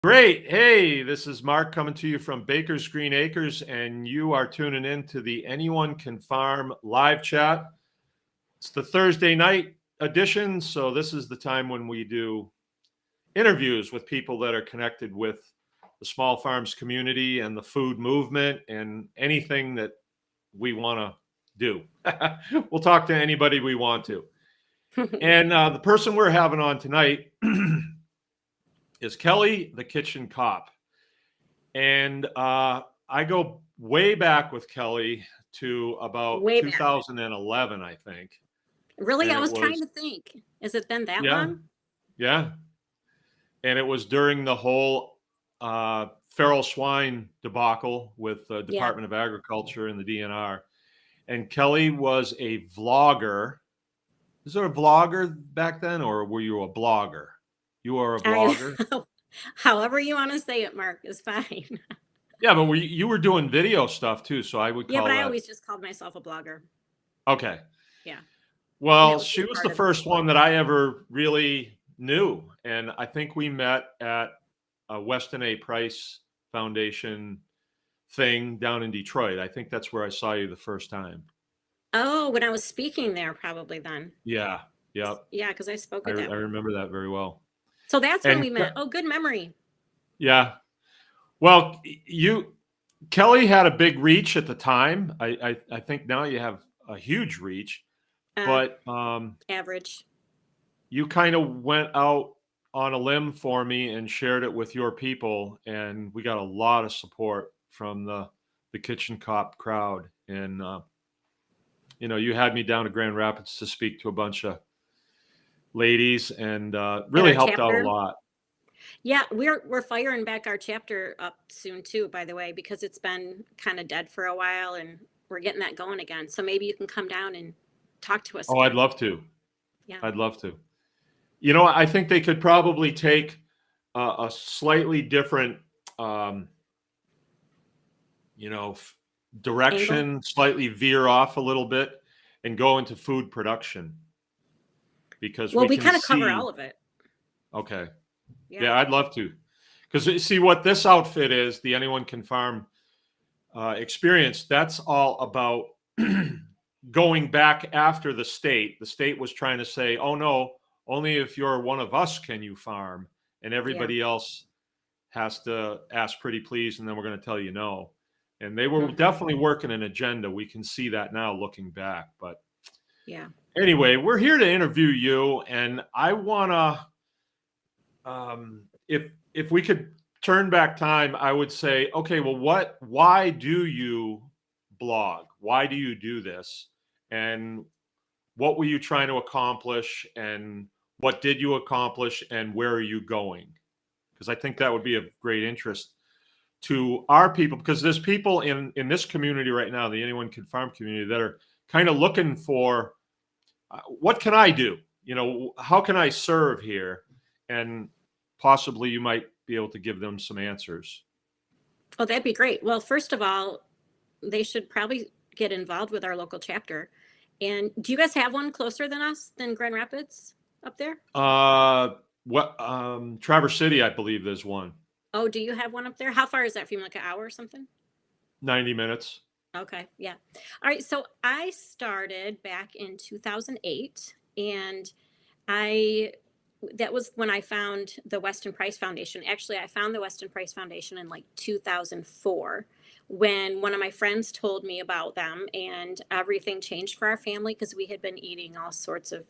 Great. Hey, this is Mark coming to you from Baker's Green Acres, and you are tuning in to the Anyone Can Farm live chat. It's the Thursday night edition, so this is the time when we do interviews with people that are connected with the small farms community and the food movement and anything that we want to do. We'll talk to anybody we want to. And the person we're having on tonight is Kelly the Kitchen Kop. And I go way back with Kelly to about Way back. 2011, I think. Really? And I it was trying was, to think. Has it been that yeah, long? yeah. And it was during the whole feral swine debacle with the Yeah. Department of Agriculture and the DNR. And Kelly was a vlogger. Is there a vlogger back then, or were you a blogger? You are a I vlogger? however you want to say it, Mark, is fine. Yeah, but you were doing video stuff too, so I would Yeah, but call I that always just called myself a blogger. okay. Yeah. And that Well, was she just was part the of it. first one that I ever really knew, and I think we met at a Weston A. Price Foundation thing down in Detroit. I think that's where I saw you the first time. Oh, when I was speaking there, probably then. Yeah, yep. Yeah, because I spoke I at that one. remember that very well. So that's when And we met. Oh, good memory. yeah, well, Kelly had a big reach at the time. I think now you have a huge reach, Uh, but Average. you kind of went out on a limb for me and shared it with your people, and we got a lot of support from the Kitchen Cop crowd. And you had me down to Grand Rapids to speak to a bunch of ladies, and At really our helped out a chapter. lot. Yeah, we're firing back our chapter up soon too, by the way, because it's been kind of dead for a while and we're getting that going again. So maybe you can come down and talk to us Oh, I'd again. love to. Yeah. I'd love to. I think they could probably take a slightly different, um, you know, f- Angle. direction, slightly veer off a little bit and go into food production because Well, we we can kind of cover see. all of it. Okay. Yeah. Yeah, I'd love to. Because see what this outfit is, the Anyone Can Farm experience, that's all about going back after the state. The state was trying to say, oh no, only if you're one of us can you farm, and Yeah. everybody else has to ask pretty please, and then we're going to tell you no. And they were Hmm. definitely working an agenda. We can see that now looking back. But Yeah. anyway, we're here to interview you, and I want to if we could turn back time, I would say, okay, well, why do you blog? Why do you do this? And what were you trying to accomplish? And what did you accomplish? And where are you going? Because I think that would be of great interest to our people, because there's people in this community right now, the Anyone Can Farm community, that are kind of looking for what can I do? How can I serve here? And possibly you might be able to give them some answers. Oh, that'd be great. Well, first of all, they should probably get involved with our local chapter. And do you guys have one closer than us, than Grand Rapids up there? What Traverse City, I believe there's one. Oh, do you have one up there? How far is that from you? Like an hour or something? 90 minutes. Okay, yeah. All right, so I started back in 2008 and I that was when I found the Weston Price Foundation. Actually, I found the Weston Price Foundation in like 2004 when one of my friends told me about them and everything changed for our family because we had been eating all sorts of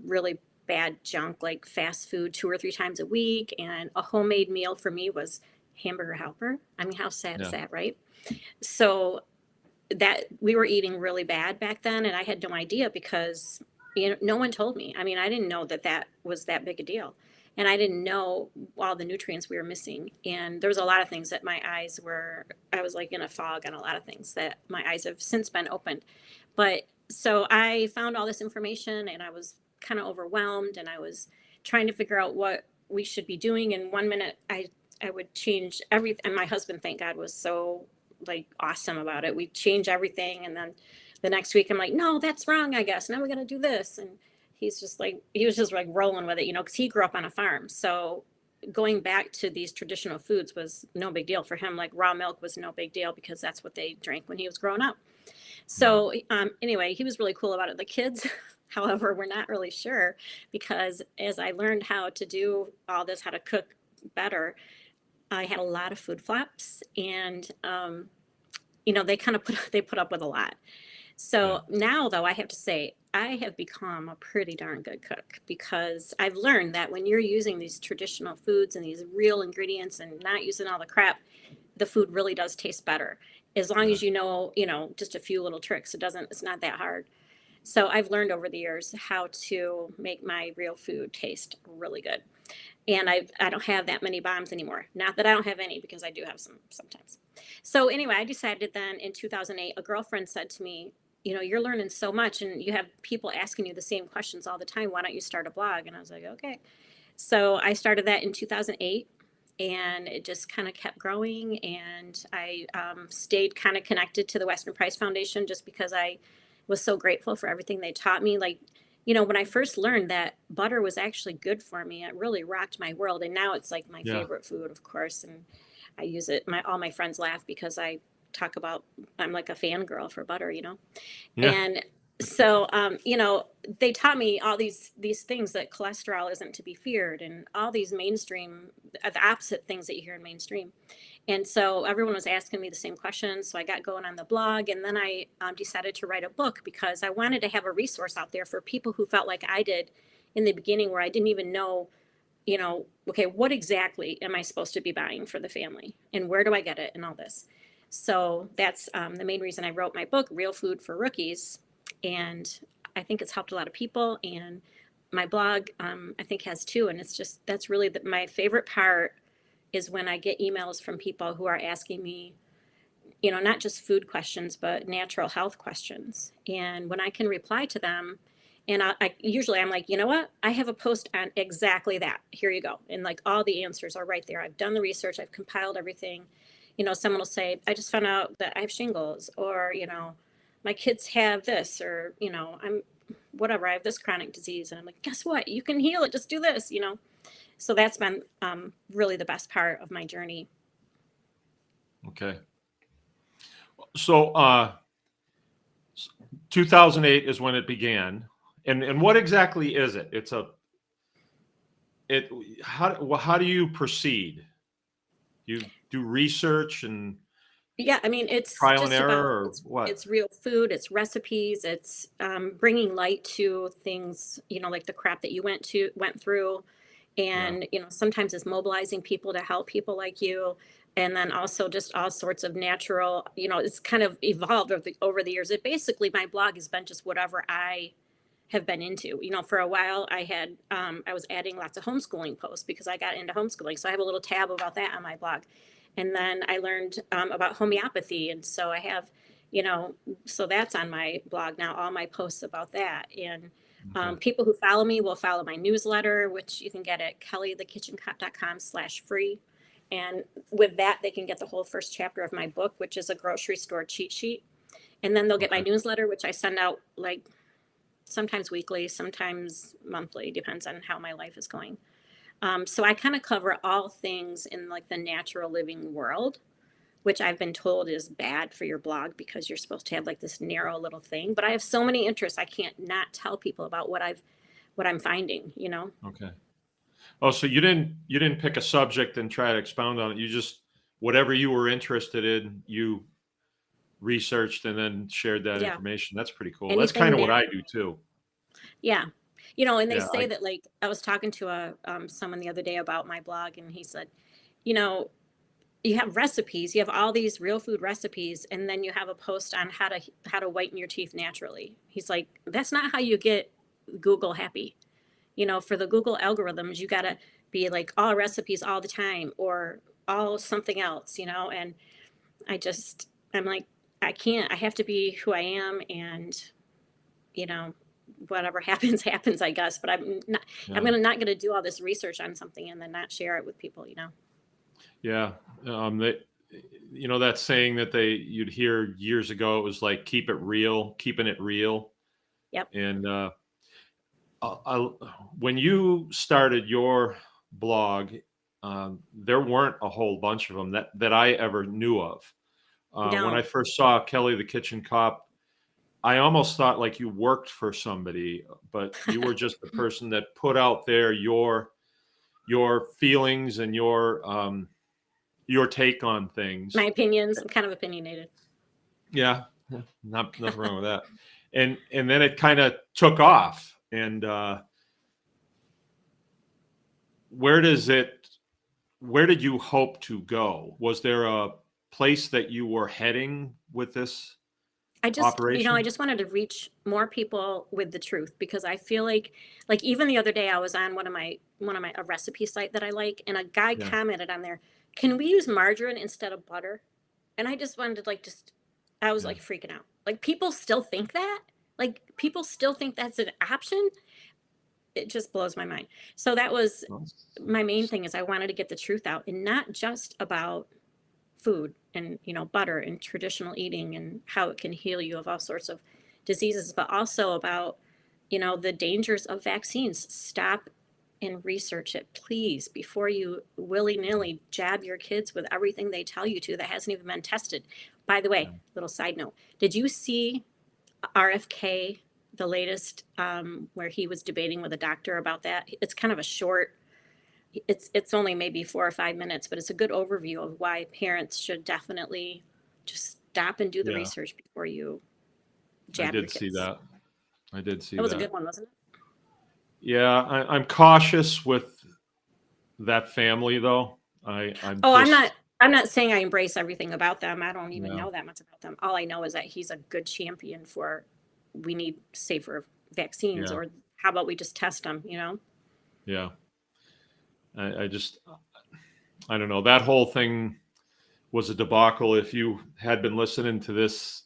really bad junk like fast food 2 or 3 times a week and a homemade meal for me was hamburger helper. I mean, how sad is Yeah. that, right? So that we were eating really bad back then and I had no idea because no one told me. I mean, I didn't know that that was that big a deal, and I didn't know all the nutrients we were missing, and there was a lot of things that my eyes were I was like in a fog on a lot of things that my eyes have since been opened. But so I found all this information and I was kind of overwhelmed and I was trying to figure out what we should be doing, and one minute I would change everything, and my husband, thank God, was so like awesome about it. We change everything, and then the next week I'm like, no, that's wrong, I guess. Now we got to do this. And he was just like rolling with it, because he grew up on a farm. So going back to these traditional foods was no big deal for him. Like raw milk was no big deal because that's what they drank when he was growing up. So anyway, he was really cool about it. The kids, however, were not really sure, because as I learned how to do all this, how to cook better, I had a lot of food flops, and they kind of put up with a lot. So now, though, I have to say, I have become a pretty darn good cook, because I've learned that when you're using these traditional foods and these real ingredients and not using all the crap, the food really does taste better. As long as just a few little tricks. It's not that hard. So I've learned over the years how to make my real food taste really good. And I don't have that many bombs anymore. Not that I don't have any, because I do have some sometimes. So anyway, I decided then in 2008, a girlfriend said to me, you're learning so much and you have people asking you the same questions all the time. Why don't you start a blog? And I was like, okay. So I started that in 2008, and it just kind of kept growing. And I stayed kind of connected to the Weston Price Foundation, just because I was so grateful for everything they taught me. Like, when I first learned that butter was actually good for me, it really rocked my world. And now it's like my favorite food, of course. And I use it. All my friends laugh because talk about, I'm like a fangirl for butter. Yeah. And so, they taught me all these things, that cholesterol isn't to be feared, and all these mainstream, the opposite things that you hear in mainstream. And so everyone was asking me the same questions. So I got going on the blog, and then I decided to write a book, because I wanted to have a resource out there for people who felt like I did in the beginning, where I didn't even know, okay, what exactly am I supposed to be buying for the family, and where do I get it, and all this. So that's the main reason I wrote my book, Real Food for Rookies. And I think it's helped a lot of people. And my blog, I think, has too. And that's really my favorite part, is when I get emails from people who are asking me, not just food questions, but natural health questions. And when I can reply to them, and I'm like, you know what? I have a post on exactly that. Here you go. And like all the answers are right there. I've done the research. I've compiled everything. Someone will say, I just found out that I have shingles, or, my kids have this, or, I have this chronic disease. And I'm like, guess what? You can heal it. Just do this, So that's been really the best part of my journey. Okay. So 2008 is when it began. And what exactly is it? How do you proceed? You do research and Yeah, I mean, it's trial and just about, error, or what? it's real food, it's recipes, it's bringing light to things, like the crap that you went through. And, sometimes it's mobilizing people to help people like you. And then also just all sorts of natural, it's kind of evolved over the years. My blog has been just whatever I have been into. For a while I was adding lots of homeschooling posts, because I got into homeschooling. So I have a little tab about that on my blog. And then I learned about homeopathy. And so I have, so that's on my blog now, all my posts about that. And people who follow me will follow my newsletter, which you can get at kellykitchenkop.com/free. And with that, they can get the whole first chapter of my book, which is a grocery store cheat sheet. And then they'll get my newsletter, which I send out like sometimes weekly, sometimes monthly, depends on how my life is going. So I kind of cover all things in like the natural living world, which I've been told is bad for your blog, because you're supposed to have like this narrow little thing. But I have so many interests, I can't not tell people about what I'm finding, Okay. Oh, so you didn't pick a subject and try to expound on it. You just, whatever you were interested in, you researched and then shared that Yeah. information. That's pretty cool. That's kind Anything of what I natural. do too. Yeah. And they Yeah. say that, like, I was talking to someone the other day about my blog, and he said, you know, you have recipes, you have all these real food recipes, and then you have a post on how to whiten your teeth naturally. He's like, that's not how you get Google happy. For the Google algorithms, you got to be like all recipes all the time, or all something else, and I'm like, I can't. I have to be who I am, and you know, whatever happens, happens, I guess. But Yeah. I'm not gonna do all this research on something and then not share it with people. Yeah. That saying that you'd hear years ago, it was like, keep it real, keeping it real. Yep. And when you started your blog, there weren't a whole bunch of them that I ever knew of. When I No. first saw Kelly the Kitchen Kop, I almost thought like you worked for somebody, but you were just the person that put out there your feelings and your take on things. My opinions, I'm kind of opinionated. Yeah, nothing wrong with that. And then it kind of took off. And where did you hope to go? Was there a place that you were heading with this I just, I operation? just wanted to reach more people with the truth because I feel like even the other day I was on one of my a recipe site that I like, and a guy Yeah, commented on there, "Can we use margarine instead of butter?" And I just wanted to I was yeah. like freaking out. Like people still think that? Like people still think that's an option? It just blows my mind. So that was Well, my main thing is I wanted to get the truth out and not just about food and butter and traditional eating and how it can heal you of all sorts of diseases, but also about the dangers of vaccines. Stop and research it, please, before you willy-nilly jab your kids with everything they tell you to that hasn't even been tested. By the way, yeah. little side note, did you see RFK, the latest, where he was debating with a doctor about that? It's kind of a short, it's only maybe 4 or 5 minutes, but it's a good overview of why parents should definitely just stop and do the Yeah, research before you I jab your did see kids. that. I did see That was a that. good one, wasn't it? Yeah, I'm cautious with that family though. I'm Oh, I'm not. just, I'm not saying I embrace everything about them. I don't even yeah, know that much about them. All I know is that he's a good champion for we need safer vaccines, yeah, or how about we just test them? yeah. I just, I don't know. That whole thing was a debacle. If you had been listening to this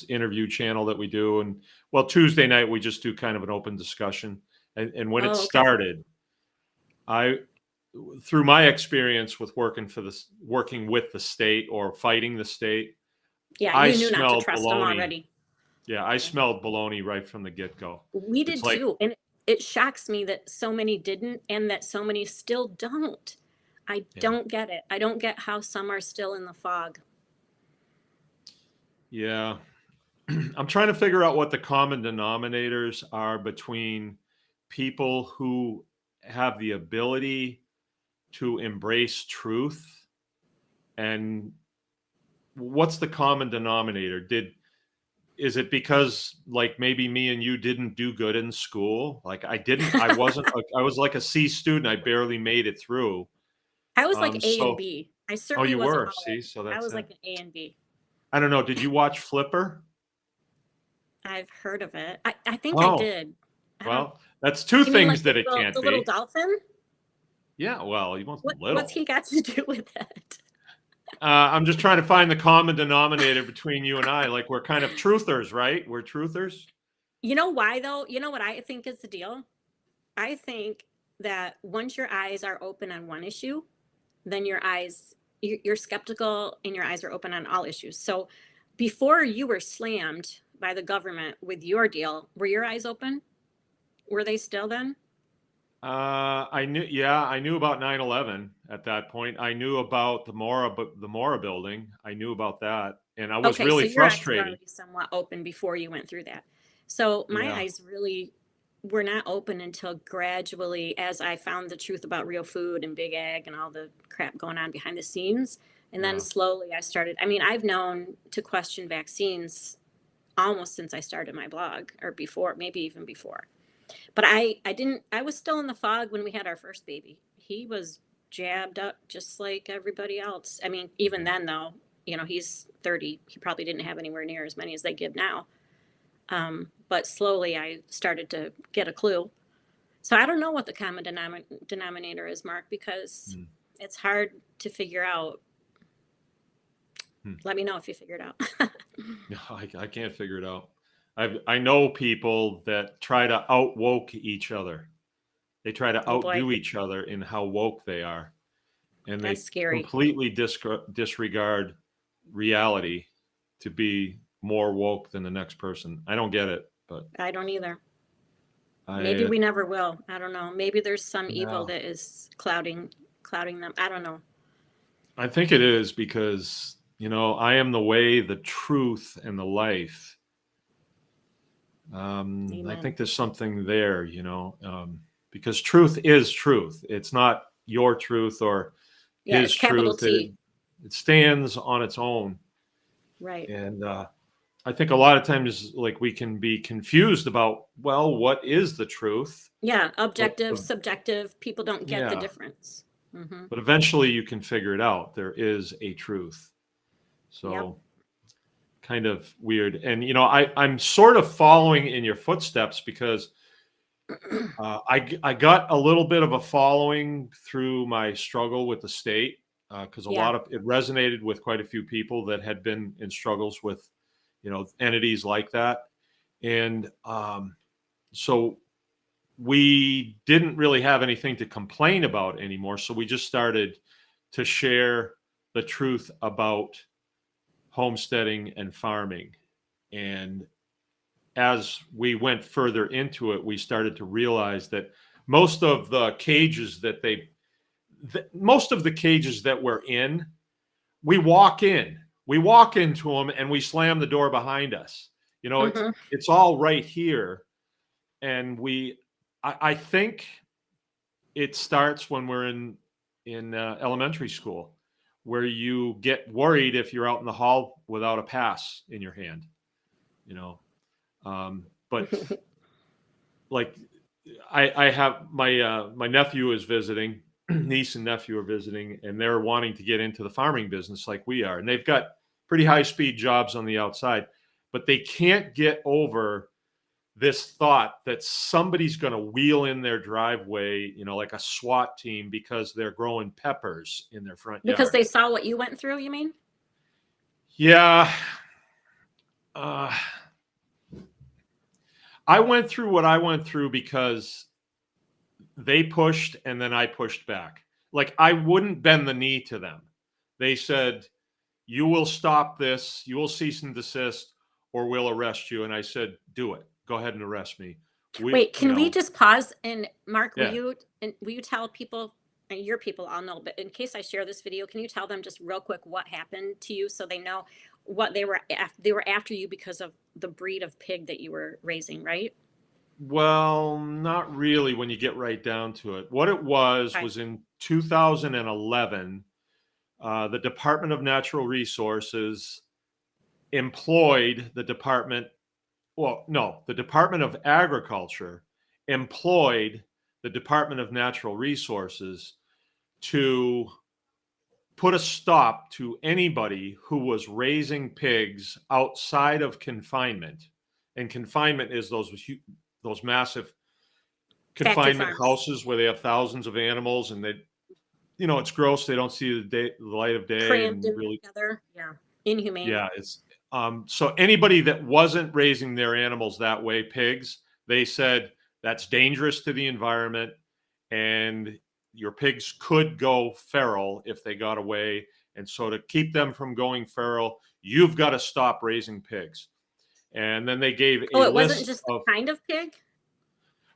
interview channel that we do, and well, Tuesday night we just do kind of an open discussion, and when it Oh, okay. started, I through my experience with working with the state or fighting the state, Yeah, I you knew not to smelled trust them baloney. already. Yeah, I Yeah. smelled baloney right from the get-go. We It's did like, too, and it shocks me that so many didn't, and that so many still don't. I yeah, don't get it. I don't get how some are still in the fog. yeah. I'm trying to figure out what the common denominators are between people who have the ability to embrace truth, and what's the common denominator? Is it because like maybe me and you didn't do good in school? Like I was like a C student. I barely made it through. I was like A and So, B. I oh, certainly you wasn't were. all See, A. so I that's was it. like an A and B. I don't know. Did you watch Flipper? I've heard of it. I think I Oh, did. I don't. well, that's two You mean like things that it the can't little be. dolphin? Yeah, well, he wasn't What's little. he got to do with it? I'm just trying to find the common denominator between you and I. Like we're kind of truthers, right? We're truthers. You know why though? You know what I think is the deal? I think that once your eyes are open on one issue, then you're skeptical and your eyes are open on all issues. So before you were slammed by the government with your deal, were your eyes open? Were they still then? I knew about 9/11 at that point. I knew about the Mora building. I knew about that, and I was Okay, so really your eyes were frustrated. already somewhat open before you went through that. So my Yeah, eyes really were not open until gradually, as I found the truth about real food and big ag and all the crap going on behind the scenes. And then yeah, slowly I started, I mean, I've known to question vaccines almost since I started my blog, or before, maybe even before. But I didn't, I was still in the fog when we had our first baby. He was jabbed up just like everybody else. I mean, even yeah. then though, he's 30. He probably didn't have anywhere near as many as they give now. But slowly I started to get a clue. So I don't know what the common denominator is, Mark, because Hmm, it's hard to figure out. hmm. Let me know if you figure it out. No, I can't figure it out. I know people that try to out woke each other. They try to Oh boy, outdo each other in how woke they are, and that's they scary. completely disregard reality to be more woke than the next person. I don't get it, but I don't either. Maybe I we never will. I don't know. Maybe there's some evil yeah. that is clouding clouding them? I don't know. I think it is because, I am the way, the truth, and the life. I Amen. think there's something there, because truth is truth. It's not your truth or Yeah, his it's capital truth. It, T. it stands on its own. Right. And I think a lot of times, like, we can be confused about, well, what is the truth? Yeah, But, objective, subjective. People don't get the yeah, difference. Hmm. but eventually you can figure it out. There is a truth. Yep. So kind of weird. And, I'm sort of following in your footsteps because I got a little bit of a following through my struggle with the state because Yeah. it resonated with quite a few people that had been in struggles with, entities like that. And so we didn't really have anything to complain about anymore. So we just started to share the truth about homesteading and farming. And as we went further into it, we started to realize that most of the cages most of the cages that we're in, we walk into them and we slam the door behind us. Hmm. It's all right here. And I think it starts when we're in elementary school, where you get worried if you're out in the hall without a pass in your hand, but like I have my nephew is visiting, niece and nephew are visiting, and they're wanting to get into the farming business like we are, and they've got pretty high speed jobs on the outside, but they can't get over this thought that somebody's going to wheel in their driveway, like a SWAT team, because they're growing peppers in their front Because yard. they saw what you went through, you mean? Yeah. I went through what I went through because they pushed and then I pushed back. Like, I wouldn't bend the knee to them. They said, you will stop this, you will cease and desist, or we'll arrest you. And I said, do it. Go ahead and arrest me. Wait, can we just pause? And Mark, Yeah. will you tell people, and your people all know, but in case I share this video, can you tell them just real quick what happened to you so they know what they were after you because of the breed of pig that you were raising, right? Well, not really when you get right down to it. What it was Okay. in 2011, the Department of Natural Resources employed the Department, well, no, the Department of Agriculture employed the Department of Natural Resources to put a stop to anybody who was raising pigs outside of confinement. And confinement is those massive Factory confinement farms. houses where they have thousands of animals, and it's gross. They don't see the light of day, Crammed and in really, together. Yeah. Inhumane. yeah, it's so anybody that wasn't raising their animals that way, pigs, they said that's dangerous to the environment, and your pigs could go feral if they got away. And so to keep them from going feral, you've got to stop raising pigs. And then they gave Oh, a it wasn't list just the of, kind of pig?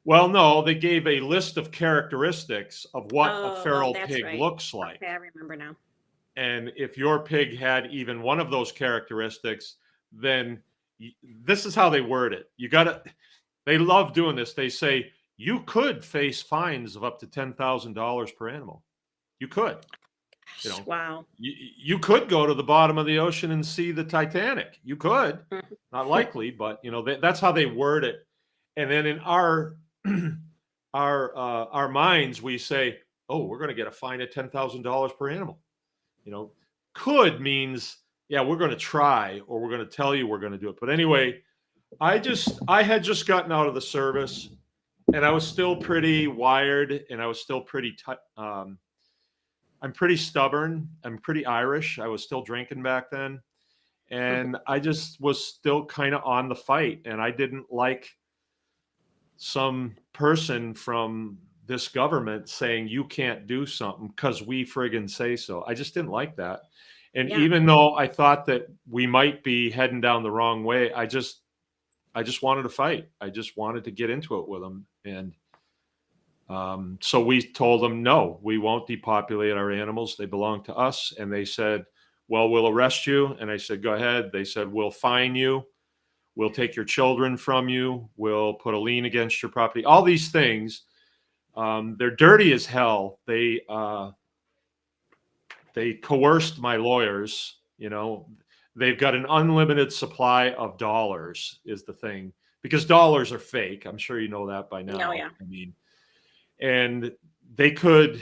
well, no, they gave a list of characteristics of what a Oh, feral that's pig right. looks like. Okay, I remember now. And if your pig had even one of those characteristics, then this is how they word it. They love doing this. They say you could face fines of up to $10,000 per animal. You could, Wow. you could go to the bottom of the ocean and see the Titanic. You could, Mhm. not likely, but that's how they word it. And then in our our minds, we say, oh, we're going to get a fine of $10,000 per animal. Could means, yeah, we're going to try, or we're going to tell you we're going to do it. But anyway, I had just gotten out of the service, and I was still pretty wired, and I was still pretty I'm pretty stubborn. I'm pretty Irish. I was still drinking back then, and I just was still kind of on the fight, and I didn't like some person from this government saying you can't do something because we friggin' say so. I just didn't like that. And Yeah. even though I thought that we might be heading down the wrong way, I just wanted to fight. I just wanted to get into it with them. And So we told them, no, we won't depopulate our animals. They belong to us. And they said, well, we'll arrest you. And I said, go ahead. They said, we'll fine you. We'll take your children from you. We'll put a lien against your property. All these things. They're dirty as hell. They coerced my lawyers. They've got an unlimited supply of dollars is the thing, because dollars are fake. I'm sure you know that by now. Oh, yeah. I mean, and they could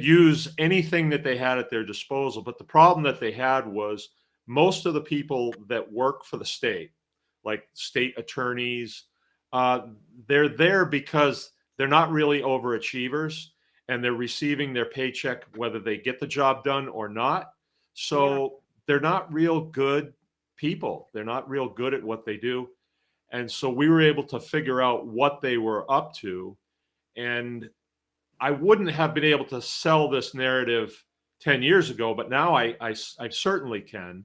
use anything that they had at their disposal. But the problem that they had was most of the people that work for the state, like state attorneys, they're there because they're not really overachievers, and they're receiving their paycheck whether they get the job done or not. So they're not real good people. They're not real good at what they do. And so we were able to figure out what they were up to. And I wouldn't have been able to sell this narrative 10 years ago, but now I certainly can.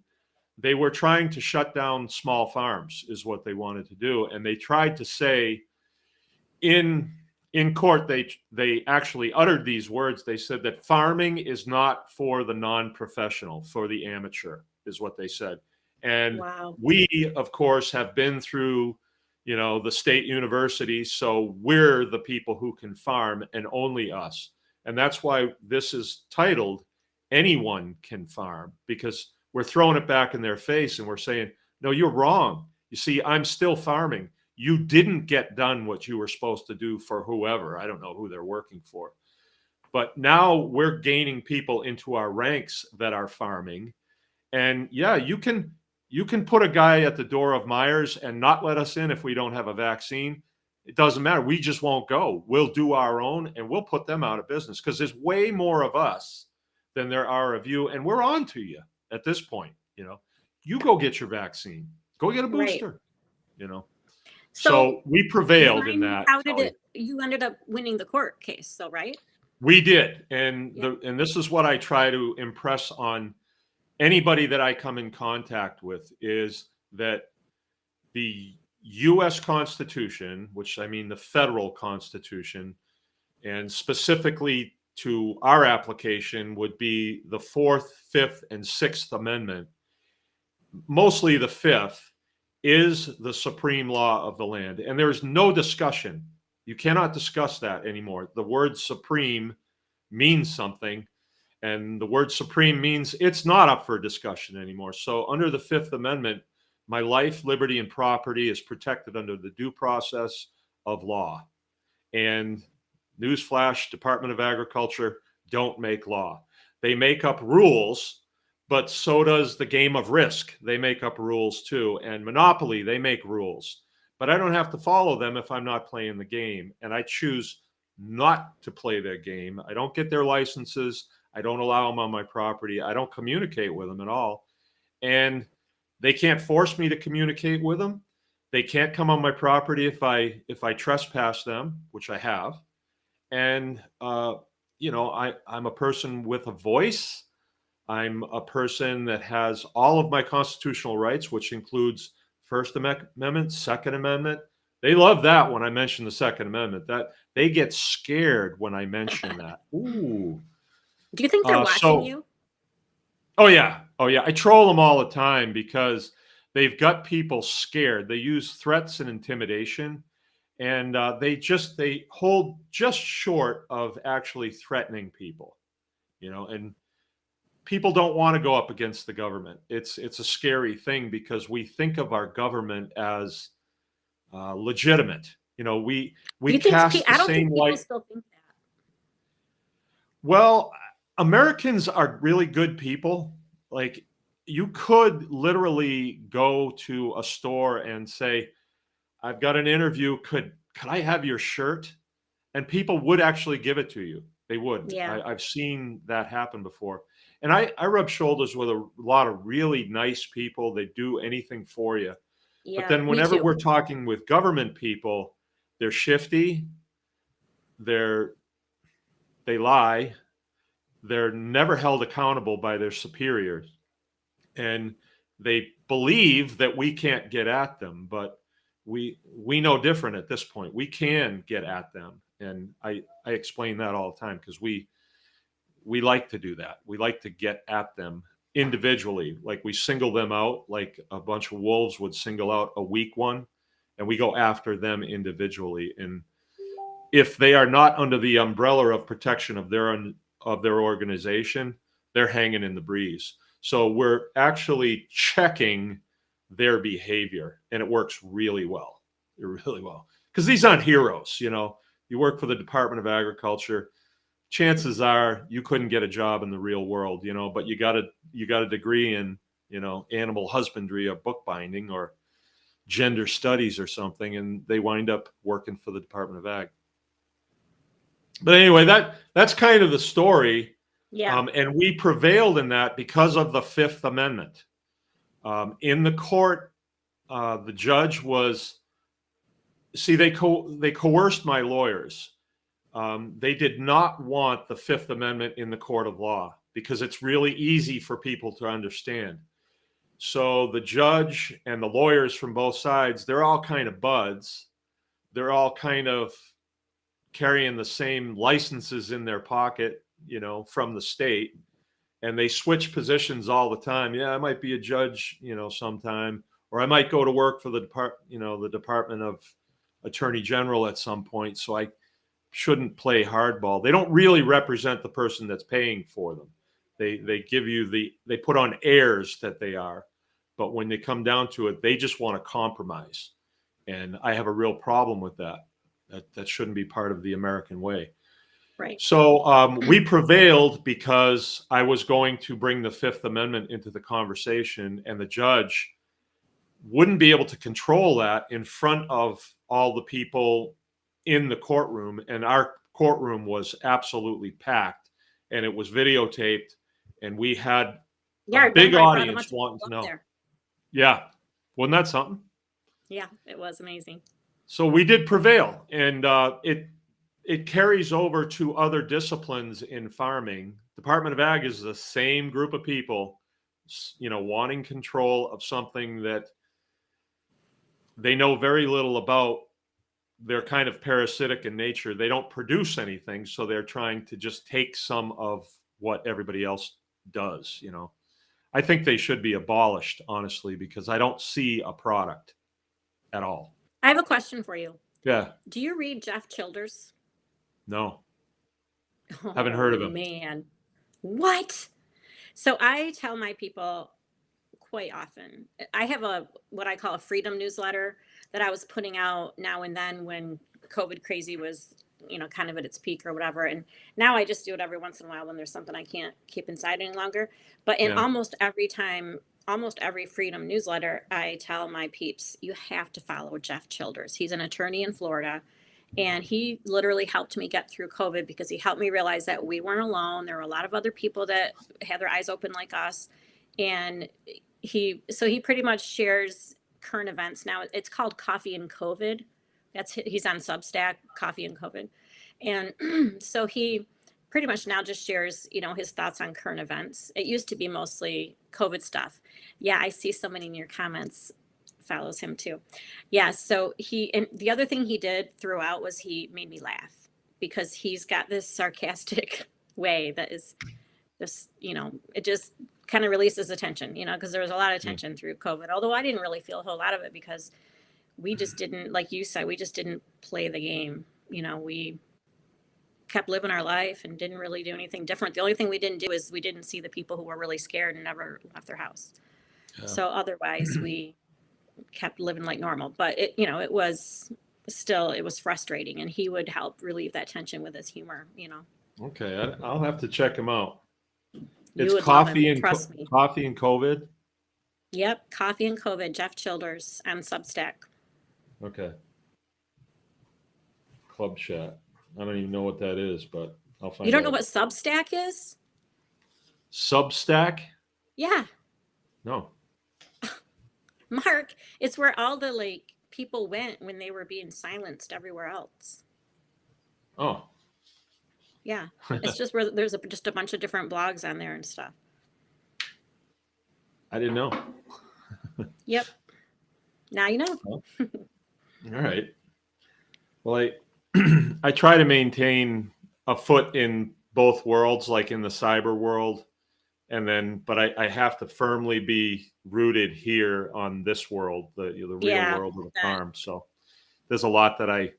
They were trying to shut down small farms is what they wanted to do. And they tried to say in court, they actually uttered these words. They said that farming is not for the non-professional, for the amateur, is what they said. And Wow. we, of course, have been through, the state universities. So we're the people who can farm, and only us. And that's why this is titled Anyone Can Farm, because we're throwing it back in their face and we're saying, no, you're wrong. You see, I'm still farming. You didn't get done what you were supposed to do for whoever. I don't know who they're working for. But now we're gaining people into our ranks that are farming. And yeah, you can put a guy at the door of Myers and not let us in if we don't have a vaccine. It doesn't matter. We just won't go. We'll do our own, and we'll put them out of business, because there's way more of us than there are of you. And we're on to you at this point. You go get your vaccine. Go get a booster. So we prevailed in that. How did you ended up winning the court case, so right? We did. And this is what I try to impress on anybody that I come in contact with, is that the U.S. Constitution, which I mean the federal Constitution, and specifically to our application would be the 4th, 5th, and 6th Amendment, mostly the 5th, is the supreme law of the land. And there's no discussion. You cannot discuss that anymore. The word supreme means something, and the word supreme means it's not up for discussion anymore. So under the 5th Amendment, my life, liberty, and property is protected under the due process of law. And newsflash, Department of Agriculture don't make law. They make up rules, but so does the game of Risk. They make up rules too. And Monopoly, they make rules. But I don't have to follow them if I'm not playing the game. And I choose not to play their game. I don't get their licenses. I don't allow them on my property. I don't communicate with them at all. And they can't force me to communicate with them. They can't come on my property if I trespass them, which I have. And, I'm a person with a voice. I'm a person that has all of my constitutional rights, which includes First Amendment, Second Amendment. They love that when I mention the Second Amendment. That they get scared when I mention that. Ooh. Do you think they're watching you? Oh yeah. I troll them all the time because they've got people scared. They use threats and intimidation, and they hold just short of actually threatening people. And people don't want to go up against the government. It's a scary thing because we think of our government as legitimate. We cast the same light. Still think that. Well, Americans are really good people. Like, you could literally go to a store and say, I've got an interview. Could I have your shirt? And people would actually give it to you. They would. Yeah. I've seen that happen before. And I rub shoulders with a lot of really nice people. They do anything for you. Yeah, but then whenever we're talking with government people, they're shifty. They lie. They're never held accountable by their superiors. And they believe that we can't get at them, but we know different at this point. We can get at them. And I explain that all the time because we like to do that. We like to get at them individually. Like we single them out, like a bunch of wolves would single out a weak one, and we go after them individually. And if they are not under the umbrella of protection of their organization, they're hanging in the breeze. So we're actually checking their behavior, and it works really well. Really well. Because these aren't heroes, you know. You work for the Department of Agriculture, chances are you couldn't get a job in the real world, you know, but you got a degree in, you know, animal husbandry or bookbinding or gender studies or something, and they wind up working for the Department of Ag. But anyway, that's kind of the story. Yeah. And we prevailed in that because of the Fifth Amendment. In the court, the judge was, see, they coerced my lawyers. They did not want the Fifth Amendment in the court of law because it's really easy for people to understand. So the judge and the lawyers from both sides, they're all kind of buds. They're all kind of carrying the same licenses in their pocket, you know, from the state. And they switch positions all the time. Yeah, I might be a judge, you know, sometime, or I might go to work for the Department of Attorney General at some point. So I shouldn't play hardball. They don't really represent the person that's paying for them. They give you they put on airs that they are, but when they come down to it, they just want to compromise. And I have a real problem with that. That shouldn't be part of the American way. Right. So we prevailed because I was going to bring the Fifth Amendment into the conversation, and the judge wouldn't be able to control that in front of all the people in the courtroom. And our courtroom was absolutely packed, and it was videotaped, and we had a big audience wanting to know. There. Yeah. Wasn't that something? Yeah, it was amazing. So we did prevail, and it carries over to other disciplines in farming. Department of Ag is the same group of people, you know, wanting control of something that they know very little about. They're kind of parasitic in nature. They don't produce anything, so they're trying to just take some of what everybody else does, you know. I think they should be abolished, honestly, because I don't see a product at all. I have a question for you. Yeah. Do you read Jeff Childers? No. Haven't heard of him. Man. What? So I tell my people quite often. I have what I call a freedom newsletter that I was putting out now and then when COVID crazy was, you know, kind of at its peak or whatever. And now I just do it every once in a while when there's something I can't keep inside any longer. But in almost every freedom newsletter, I tell my peeps, you have to follow Jeff Childers. He's an attorney in Florida. And he literally helped me get through COVID because he helped me realize that we weren't alone. There were a lot of other people that had their eyes open like us. And he pretty much shares current events. Now it's called Coffee and COVID. He's on Substack, Coffee and COVID. And so he pretty much now just shares, you know, his thoughts on current events. It used to be mostly COVID stuff. Yeah, I see so many in your comments follows him too. Yeah, so and the other thing he did throughout was he made me laugh because he's got this sarcastic way that is this, you know, it just kind of releases attention, you know, because there was a lot of tension through COVID, although I didn't really feel a whole lot of it because we just didn't, like you said, we just didn't play the game. You know, we kept living our life and didn't really do anything different. The only thing we didn't do is we didn't see the people who were really scared and never left their house. Yeah. So otherwise we kept living like normal, but it, you know, it was frustrating, and he would help relieve that tension with his humor, you know. Okay. I'll have to check him out. It's Coffee and Coffee and COVID. Yep. Coffee and COVID, Jeff Childers on Substack. Okay. Club chat. I don't even know what that is, but I'll find out. You don't know what Substack is? Substack? Yeah. No. Mark, it's where all the people went when they were being silenced everywhere else. Oh. Yeah. It's just where there's just a bunch of different blogs on there and stuff. I didn't know. Yep. Now you know. All right. Well, I try to maintain a foot in both worlds, like in the cyber world, and then, but I have to firmly be rooted here on this world, the real Yeah, world of the that farm. So there's a lot that I I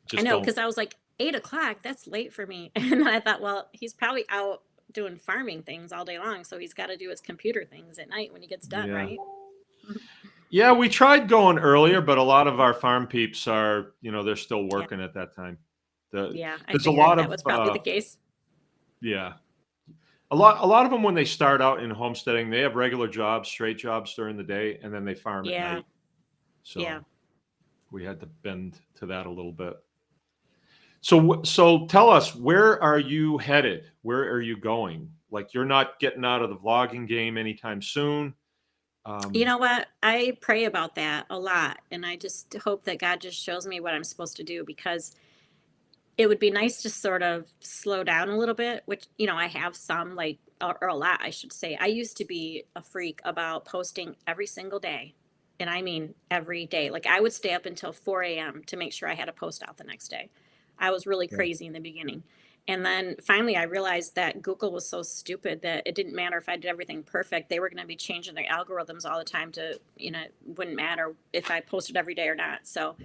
just know, don't. because I was like, 8 o'clock, that's late for me. And then I thought, well, he's probably out doing farming things all day long, so he's got to do his computer things at night when he gets done, Yeah. right? Yeah, we tried going earlier, but a lot of our farm peeps are, they're still Yeah, working at that time. The, yeah, I there's a figured lot that of, was probably the case. yeah, a lot of them when they start out in homesteading, they have regular jobs, straight jobs during the day, and then they farm at Yeah, night. yeah. So we had to bend to that a little bit. So tell us, where are you headed? Where are you going? Like, you're not getting out of the vlogging game anytime soon. You Um, know what? I pray about that a lot, and I just hope that God just shows me what I'm supposed to do, because it would be nice to sort of slow down a little bit, which, I have some, like, or a lot, I should say. I used to be a freak about posting every single day. And I mean every day. Like, I would stay up until 4 a.m. to make sure I had a post out the next day. I was really yeah, crazy in the beginning. And then finally, I realized that Google was so stupid that it didn't matter if I did everything perfect. They were going to be changing their algorithms all the time to, it wouldn't matter if I posted every day or not. So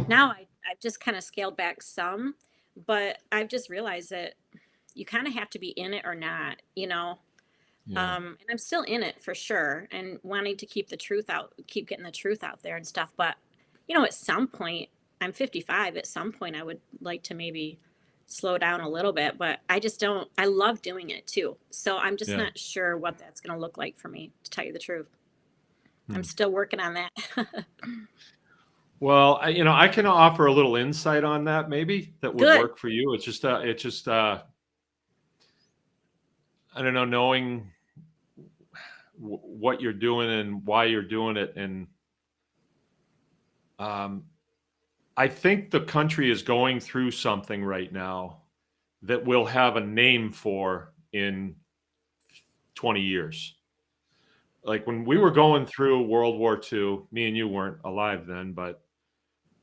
now I've just kind of scaled back some, but I've just realized that you kind of have to be in it or not. yeah, And I'm still in it for sure, and wanting to keep the truth out, keep getting the truth out there and stuff. But, at some point, I'm 55. At some point, I would like to maybe slow down a little bit, but I just don't, I love doing it too. So I'm just yeah. not sure what that's going to look like for me, to tell you the truth. I'm Hmm. still working on that. Well, I can offer a little insight on that, maybe that would Good. work for you. It's just, I don't know, knowing what you're doing and why you're doing it, and um, I think the country is going through something right now that we'll have a name for in 20 years. Like when we were Mm. going through World War II, me and you weren't alive then, but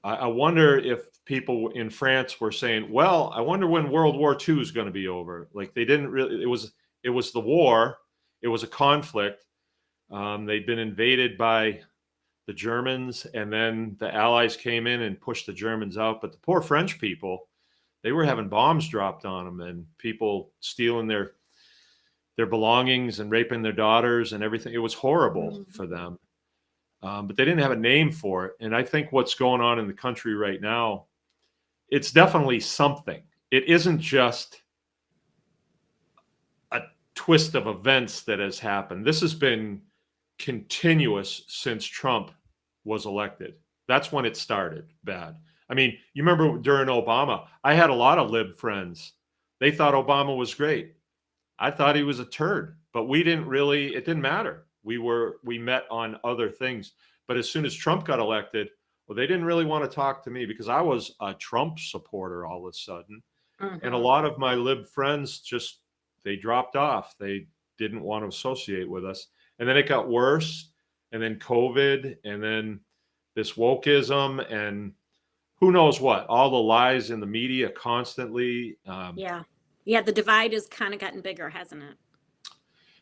I wonder if people in France were saying, "Well, I wonder when World War II is going to be over." Like they didn't really. It was the war. It was a conflict. They'd been invaded by the Germans, and then the Allies came in and pushed the Germans out. But the poor French people, they were having bombs dropped on them, and people stealing their belongings and raping their daughters and everything. It was horrible Mhm. for them. But they didn't have a name for it. And I think what's going on in the country right now, it's definitely something. It isn't just a twist of events that has happened. This has been continuous since Trump was elected. That's when it started bad. I mean, you remember during Obama, I had a lot of lib friends. They thought Obama was great. I thought he was a turd, but it didn't matter. We met on other things. But as soon as Trump got elected, well, they didn't really want to talk to me because I was a Trump supporter all of a sudden. And a Mhm. lot of my lib friends just, they dropped off. They didn't want to associate with us. And then it got worse. And then COVID, and then this wokeism, and who knows what, all the lies in the media constantly. Yeah. Yeah. The divide has kind of gotten bigger, hasn't it?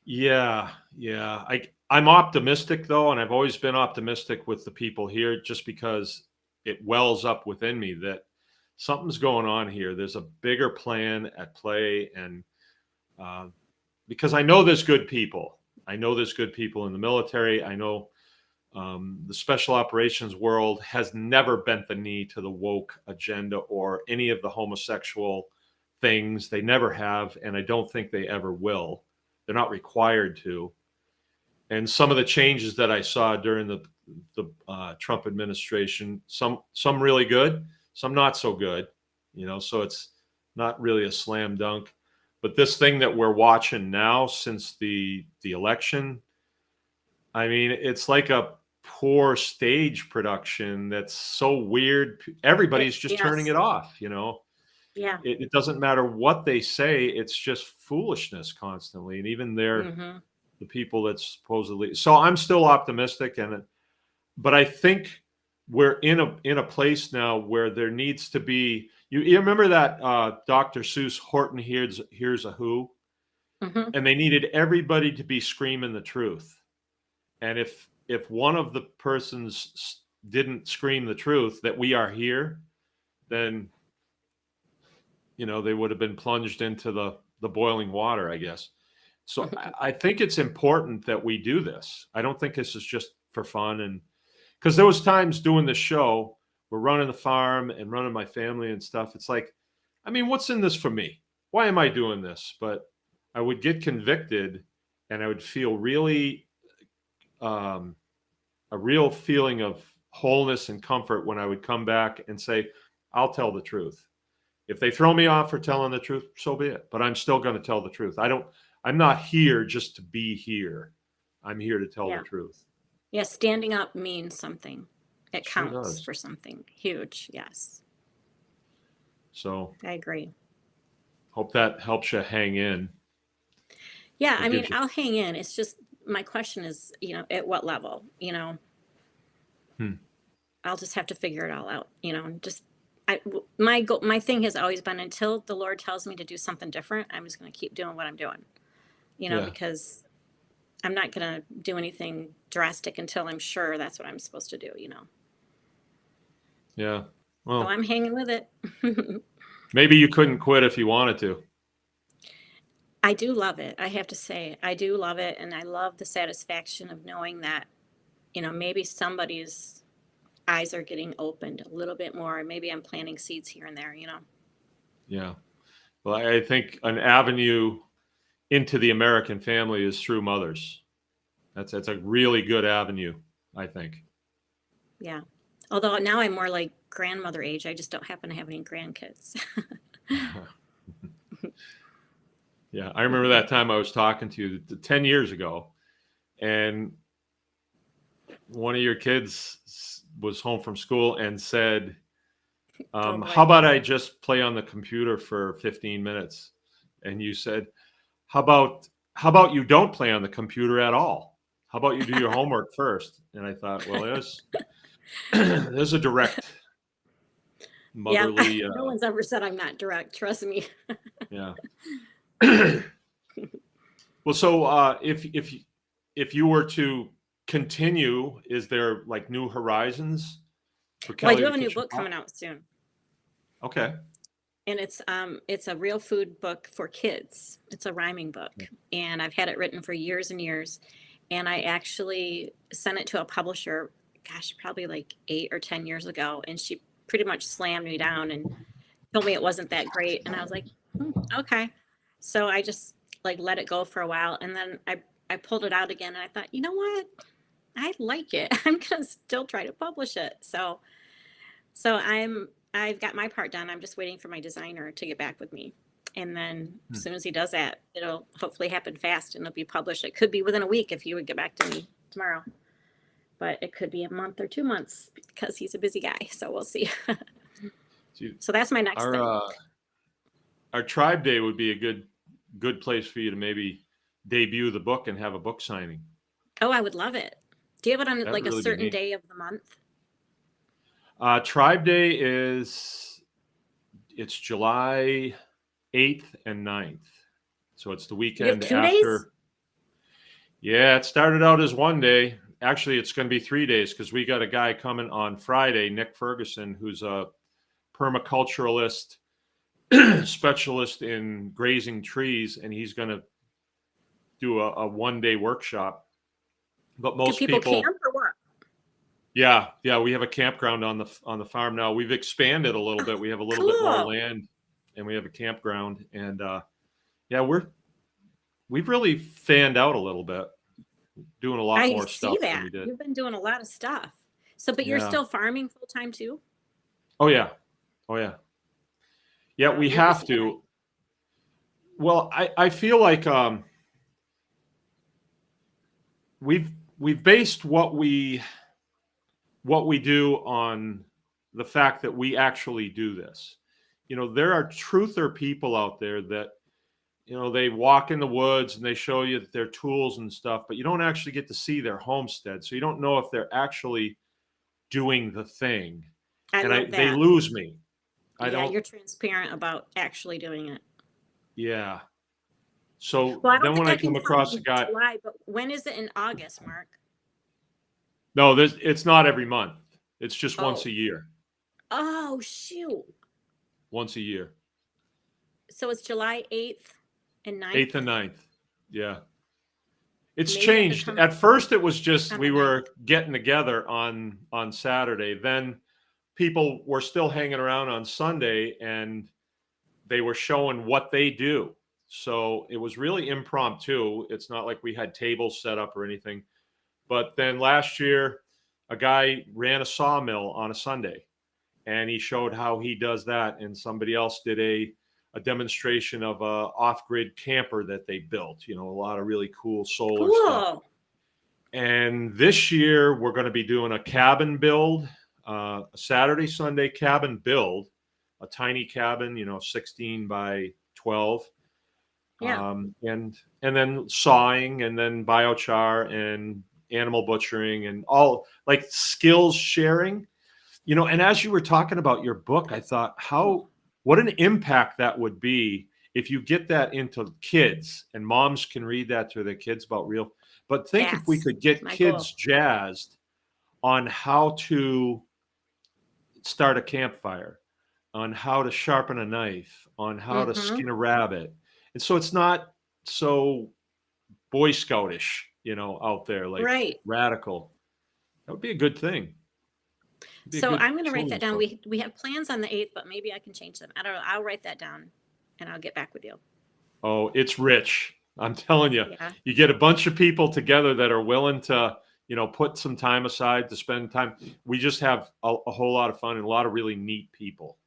Yeah, yeah. I'm optimistic though, and I've always been optimistic with the people here just because it wells up within me that something's going on here. There's a bigger plan at play, and uh, because I know there's good people. I know there's good people in the military. I know the special operations world has never bent the knee to the woke agenda or any of the homosexual things. They never have, and I don't think they ever will. They're not required to. And some of the changes that I saw during the Trump administration, some really good, some not so good. So it's not really a slam dunk. But this thing that we're watching now since the election, I mean, it's like a poor stage production that's so weird. Everybody's just turning Yes. it off. Yeah. It doesn't matter what they say; it's just foolishness constantly, and even Hmm. the people that supposedly. So I'm still optimistic, but I think we're in a place now where there needs to be, you remember that Dr. Seuss Horton here's a Who, Hmm. and they needed everybody to be screaming the truth. And if one of the persons didn't scream the truth that we are here, then they would have been plunged into the boiling water, I guess. So I think it's important that we do this. I don't think this is just for fun. And because there was times doing this show, we're running the farm and running my family and stuff. It's like, I mean, what's in this for me? Why am I doing this? But I would get convicted, and I would feel really a real feeling of wholeness and comfort when I would come back and say, I'll tell the truth. If they throw me off for telling the truth, so be it. But I'm still going to tell the truth. I'm not here just to be here. I'm here to tell Yeah. the truth. Yeah. Standing up means something. It Sure counts does. for something huge. Yes. So I agree. hope that helps you hang in. Yeah. Or I mean, gives you, I'll hang in. It's just, my question is, at what level, I'll just have to figure it all out, and just, my goal, my thing has always been, until the Lord tells me to do something different, I'm just going to keep doing what I'm doing, yeah, because I'm not going to do anything drastic until I'm sure that's what I'm supposed to do. yeah. So Well, I'm hanging with it. maybe you couldn't quit if you wanted to. I do love it. I have to say, I do love it. And I love the satisfaction of knowing that, maybe somebody's eyes are getting opened a little bit more. Maybe I'm planting seeds here and there. Yeah. Well, I think an avenue into the American family is through mothers. That's a really good avenue, I think. Yeah. Although now I'm more like grandmother age. I just don't happen to have any grandkids. Yeah, I remember that time I was talking to you 10 years ago, and one of your kids was home from school and said, Oh how boy. about I just play on the computer for 15 minutes? And you said, how about you don't play on the computer at all? How about you do your homework first? And I thought, well, there's a direct Yeah. motherly, No one's ever said I'm not direct. Trust me. yeah. Well, so if you were to continue, is there like new horizons for Well, I Kelly do the have a new Kitchen book Kop? coming out soon. Okay. And it's a real food book for kids. It's a rhyming book. And I've had it written for years and years. And I actually sent it to a publisher, gosh, probably like 8 or 10 years ago. And she pretty much slammed me down and told me it wasn't that great. And I was like, okay. So I just like let it go for a while. And then I pulled it out again and I thought, you know what? I like it. I'm gonna still try to publish it. So I've got my part done. I'm just waiting for my designer to get back with me. And then as soon as he does that, it'll hopefully happen fast and it'll be published. It could be within a week if he would get back to me tomorrow. But it could be a month or 2 months because he's a busy guy. So we'll see. See, So that's my next our thing. our tribe day would be a good place for you to maybe debut the book and have a book signing. Oh, I would love it. Do you have it on That would like a really be certain neat. day of the month? Tribe Day it's July 8th and 9th. So it's the You have weekend 2 days? after. Yeah, it started out as one day. Actually, it's going to be 3 days because we got a guy coming on Friday, Nick Ferguson, who's a permaculturalist specialist in grazing trees, and he's going to do a 1 day workshop. But Do most people people, camp or what? yeah, we have a campground on the farm now. We've expanded a little bit. We have a little bit more Cool. land, and we have a campground. And yeah, we've really fanned out a little bit, doing a lot I more see stuff than that. we did. You've been doing a lot of stuff. So, but you're Yeah. still farming full time too? Oh yeah. Oh yeah. Yeah, Wow, we you're a have busy guy. to. Well, I feel like we've based what we do on the fact that we actually do this. There are truther people out there that they walk in the woods and they show you that their tools and stuff, but you don't actually get to see their homestead, so you don't know if they're actually doing the thing. I And love they that. lose me. I Yeah, don't, you're transparent about actually doing it. yeah. So Well, I don't then when think I I can come come across a in guy, July, but when is it in August, Mark? no, it's not every month. It's just once Oh, a year. oh, shoot. Once a year. So it's July 8th and 9th. 8th and 9th. Yeah. It's Maybe I could changed. come At first it was just on the we 9th. were getting together on Saturday. Then people were still hanging around on Sunday and they were showing what they do. So it was really impromptu. It's not like we had tables set up or anything. But then last year, a guy ran a sawmill on a Sunday and he showed how he does that. And somebody else did a demonstration of a off-grid camper that they built, a lot of really cool solar stuff. Cool. And this year we're going to be doing a cabin build, a Saturday, Sunday cabin build, a tiny cabin, 16 by 12. Yeah. And then sawing and then biochar and animal butchering and all like skills sharing. And as you were talking about your book, I thought what an impact that would be if you get that into kids and moms can read that to their kids about real. But think if we That's could get my kids goal. jazzed on how to start a campfire, on how to sharpen a knife, on how to Mm-hmm. skin a rabbit. And so it's not so Boy Scoutish, out there like Right. radical. That would be a good thing. It'd be a So good I'm going to write that children's down. book. We have plans on the 8th, but maybe I can change them. I don't know. I'll write that down and I'll get back with you. Oh, it's rich. I'm telling you, Yeah. you get a bunch of people together that are willing to, put some time aside to spend time. We just have a whole lot of fun and a lot of really neat people.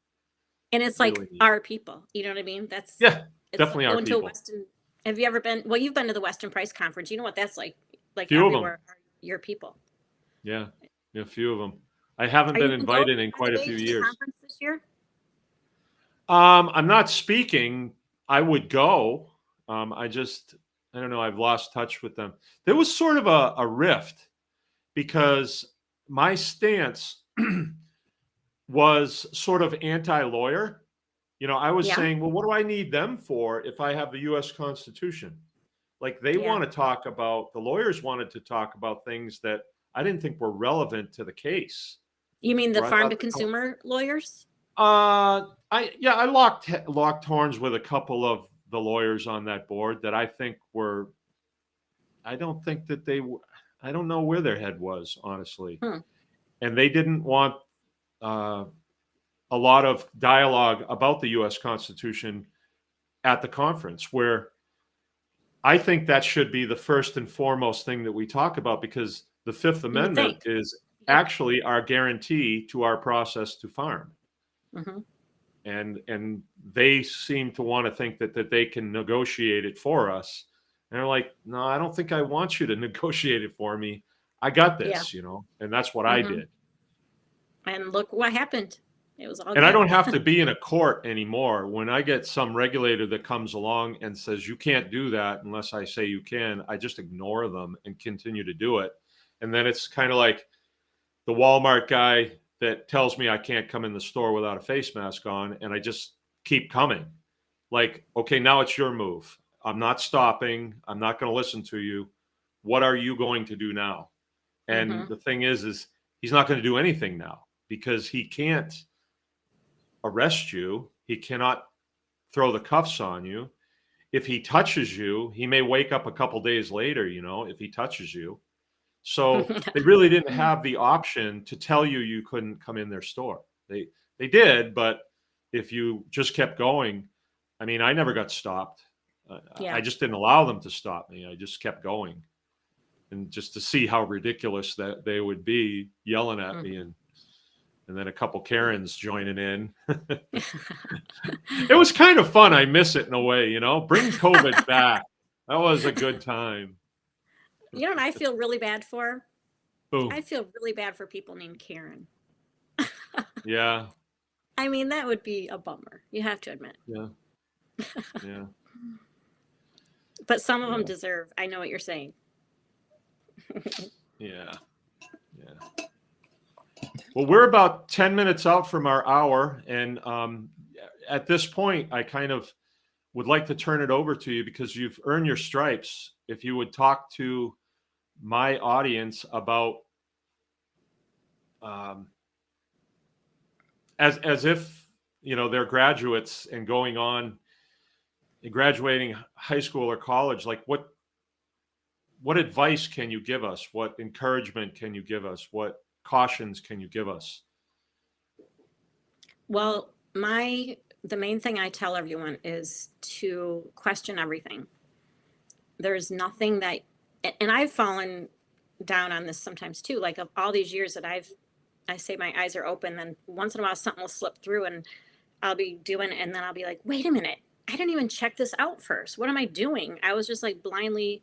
And it's like Really neat. our people. You know what I mean? Yeah, It's definitely like our going to a people. Weston. Have you ever been? Well, you've been to the Weston Price Conference. You know what that's like. Like Few of them. everywhere are your people. Yeah, a few of them. I haven't Are been you going to go invited in by the quite a way few to the years. conference this year? I'm not speaking. I would go. I don't know. I've lost touch with them. There was sort of a rift because my stance was sort of anti-lawyer. I was Yeah. saying, well, what do I need them for if I have the U.S. Constitution? Like they Yeah. want to talk about, the lawyers wanted to talk about things that I didn't think were relevant to the case. You mean the Where I farm thought to consumer lawyers? I locked horns with a couple of the lawyers on that board that I think were. I don't think that they. I don't know where their head was, honestly, Hmm. and they didn't want a lot of dialogue about the U.S. Constitution at the conference, where I think that should be the first and foremost thing that we talk about because the Fifth You would Amendment think. is Yeah. actually our guarantee to our process to farm. Mm-hmm. And they seem to want to think that they can negotiate it for us. And they're like, no, I don't think I want you to negotiate it for me. I got Yeah. this, and that's what I Mm-hmm. did. And look what happened. It was all And I good. don't have to be in a court anymore. When I get some regulator that comes along and says, you can't do that unless I say you can, I just ignore them and continue to do it. And then it's kind of like the Walmart guy that tells me I can't come in the store without a face mask on, and I just keep coming. Like, okay, now it's your move. I'm not stopping. I'm not going to listen to you. What are you going to do now? And Mm-hmm. the thing is he's not going to do anything now because he can't arrest you. He cannot throw the cuffs on you. If he touches you, he may wake up a couple days later, if he touches you. So they really didn't have the option to tell you couldn't come in their store. They did, but if you just kept going, I mean, I never got stopped. Yeah. I just didn't allow them to stop me. I just kept going, and just to see how ridiculous that they would be yelling at me, and then a couple Karens joining in. It was kind of fun. I miss it in a way, Bring COVID back. That was a good time. You know what I feel really bad for? Boom. I feel really bad for people named Karen. Yeah. I mean, that would be a bummer. You have to admit. Yeah. Yeah. But some of them Yeah. deserve. I know what you're saying. Yeah. Yeah. Well, we're about 10 minutes out from our hour. And at this point, I kind of would like to turn it over to you because you've earned your stripes. If you would talk to my audience about as if, you know, they're graduates and going on and graduating high school or college, like what advice can you give us? What encouragement can you give us? What cautions can you give us? Well, the main thing I tell everyone is to question everything. There's nothing that, and I've fallen down on this sometimes too. Like, of all these years that I say my eyes are open, then once in a while something will slip through and I'll be doing, and then I'll be like, wait a minute, I didn't even check this out first. What am I doing? I was just like blindly,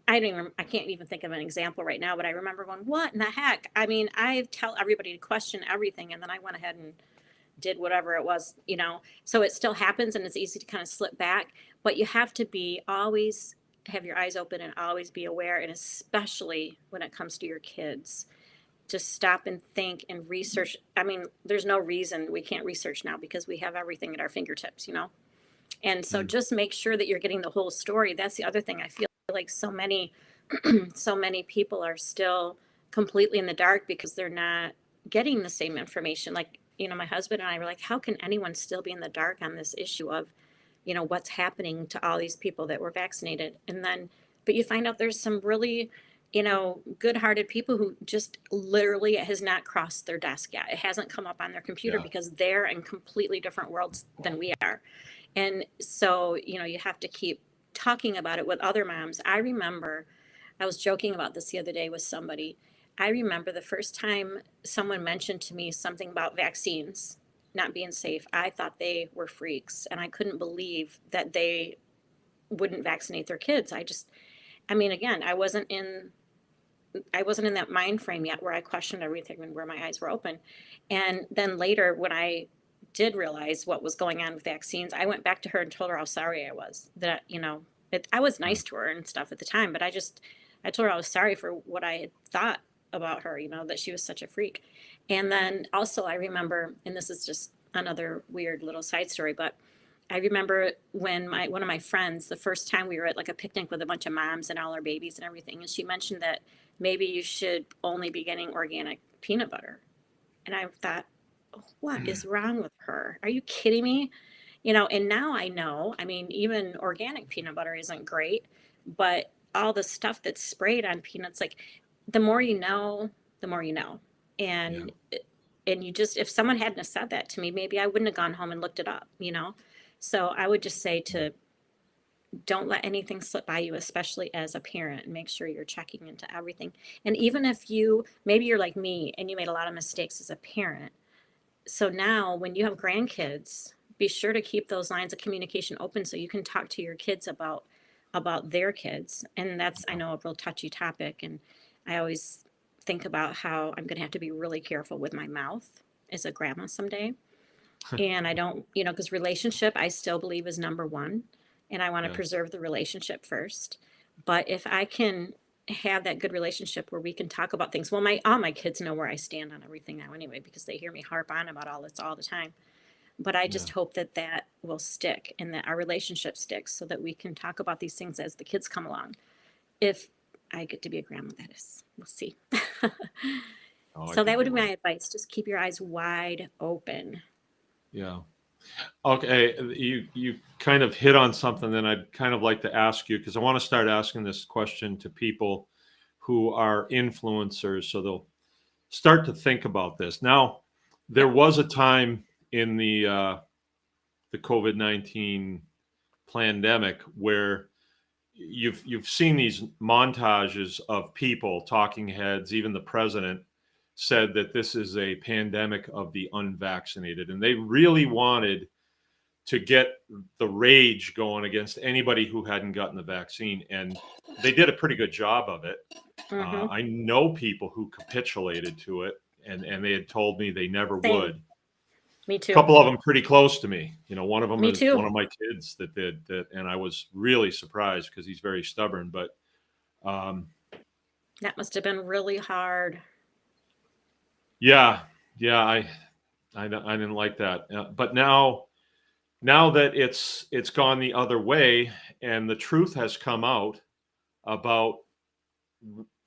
I can't even think of an example right now, but I remember going, what in the heck? I mean, I tell everybody to question everything, and then I went ahead and did whatever it was, you know. So it still happens, and it's easy to kind of slip back, but you have to be always have your eyes open and always be aware, and especially when it comes to your kids. Just stop and think and research. I mean, there's no reason we can't research now because we have everything at our fingertips, you know. And so Mm. just make sure that you're getting the whole story. That's the other thing. I feel like so many so many people are still completely in the dark because they're not getting the same information. Like, you know, my husband and I were like, how can anyone still be in the dark on this issue of, you know, what's happening to all these people that were vaccinated? And then, but you find out there's some really, you know, good-hearted people who just literally, it has not crossed their desk yet. It hasn't come up on their computer Yeah. because they're in completely different worlds than we are. And so, you know, you have to keep talking about it with other moms. I remember, I was joking about this the other day with somebody. I remember the first time someone mentioned to me something about vaccines not being safe. I thought they were freaks, and I couldn't believe that they wouldn't vaccinate their kids. I mean, again, I wasn't in that mind frame yet where I questioned everything and where my eyes were open. And then later, when I did realize what was going on with vaccines, I went back to her and told her how sorry I was. That, you know, I was Mm. nice to her and stuff at the time, but I told her I was sorry for what I had thought about her, you know, that she was such a freak. And then also, I remember, and this is just another weird little side story, but I remember when one of my friends, the first time we were at like a picnic with a bunch of moms and all our babies and everything, and she mentioned that maybe you should only be getting organic peanut butter. And I thought, what is wrong with her? Are you kidding me? You know, and now I know, I mean, even organic peanut butter isn't great, but all the stuff that's sprayed on peanuts, like, the more you know, the more you know. Yeah. And you just, if someone hadn't have said that to me, maybe I wouldn't have gone home and looked it up, you know? So I would just say to don't let anything slip by you, especially as a parent, and make sure you're checking into everything. And even if maybe you're like me and you made a lot of mistakes as a parent. So now when you have grandkids, be sure to keep those lines of communication open so you can talk to your kids about their kids. And that's, I know, a real touchy topic. And I always think about how I'm going to have to be really careful with my mouth as a grandma someday. And I don't, you know, because relationship, I still believe, is number one. And I want to Yes. preserve the relationship first. But if I can have that good relationship where we can talk about things, well, all my kids know where I stand on everything now anyway, because they hear me harp on about all this all the time. But I Yeah. just hope that that will stick and that our relationship sticks so that we can talk about these things as the kids come along. If I get to be a grandma, that is, we'll see. Oh, I So that think would you be my will. advice. Just keep your eyes wide open. Yeah. Okay. You kind of hit on something that I'd kind of like to ask you because I want to start asking this question to people who are influencers so they'll start to think about this. Now, there Yep. was a time in the COVID-19 pandemic where you've seen these montages of people, talking heads, even the president said that this is a pandemic of the unvaccinated, and they really wanted to get the rage going against anybody who hadn't gotten the vaccine, and they did a pretty good job of it. Mm-hmm. I know people who capitulated to it, and they had told me they never Same. would. Me A too. couple of them pretty close to me. You know, one of them Me is one too. of my kids that did that, and I was really surprised because he's very stubborn. But um, That must have been really hard. yeah, Yeah, I didn't like that. But now that it's gone the other way, and the truth has come out about,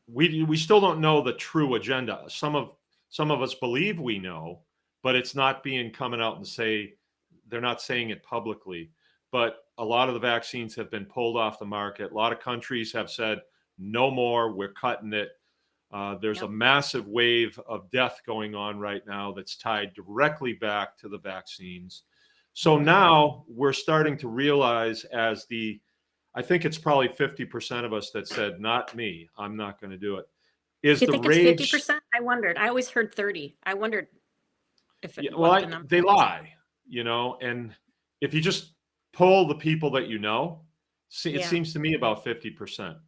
we still don't know the true agenda. Some of us believe we know, but it's not being coming out and say, they're not saying it publicly. But a lot of the vaccines have been pulled off the market. A lot of countries have said no more, we're cutting it. There's a Yep. massive wave of death going on right now that's tied directly back to the vaccines. So Mhm. now we're starting to realize, I think it's probably 50% of us that said, not me, I'm not going to do it. Is You the think it's rage? 50%? I wondered. I always heard 30. I wondered if Yeah, what well, the number they was. lie, and if you just poll the people that it Yeah. seems to me about 50%.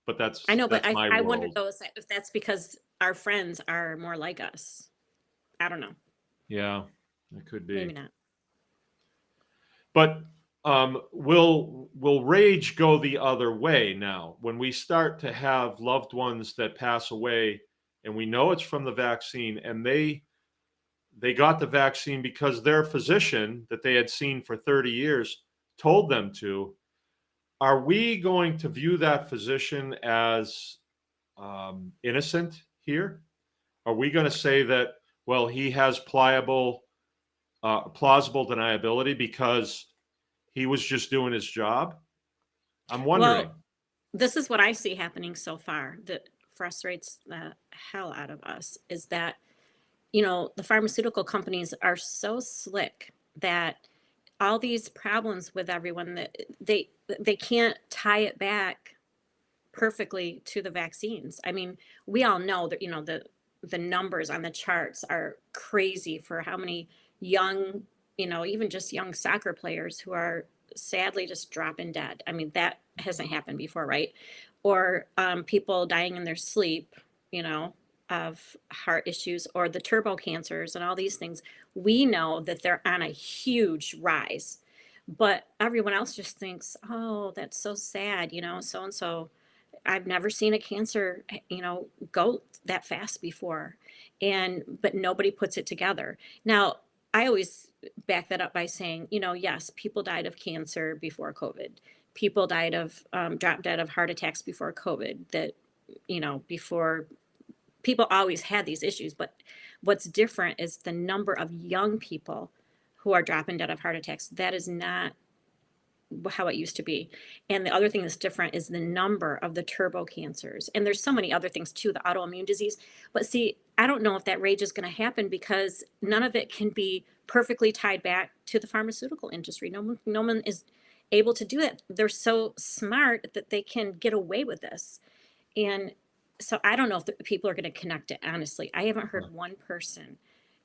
But I that's know, but that's I my I wondered world. though if that's because our friends are more like us. I don't know. Yeah, it could Maybe be. not. But will rage go the other way now when we start to have loved ones that pass away, and we know it's from the vaccine, and they got the vaccine because their physician that they had seen for 30 years told them to? Are we going to view that physician as innocent here? Are we going to say that, well, he has plausible deniability because he was just doing his job? I'm wondering. Well, this is what I see happening so far that frustrates the hell out of us is that, the pharmaceutical companies are so slick that all these problems with everyone that they can't tie it back perfectly to the vaccines. I mean, we all know that, the numbers on the charts are crazy for how many young, even just young soccer players who are sadly just dropping dead. I mean, that hasn't happened before, right? Or people dying in their sleep, you know, of heart issues or the turbo cancers and all these things. We know that they're on a huge rise, but everyone else just thinks, oh, that's so sad, so and so. I've never seen a cancer, go that fast before. But nobody puts it together. Now, I always back that up by saying, yes, people died of cancer before COVID. People died of, dropped dead of heart attacks before COVID. Before people always had these issues. But what's different is the number of young people who are dropping dead of heart attacks. That is not how it used to be. And the other thing that's different is the number of the turbo cancers. And there's so many other things too, the autoimmune disease. But see, I don't know if that rage is going to happen because none of it can be perfectly tied back to the pharmaceutical industry. No one is able to do it. They're so smart that they can get away with this. And so I don't know if the people are going to connect it, honestly. I haven't heard one person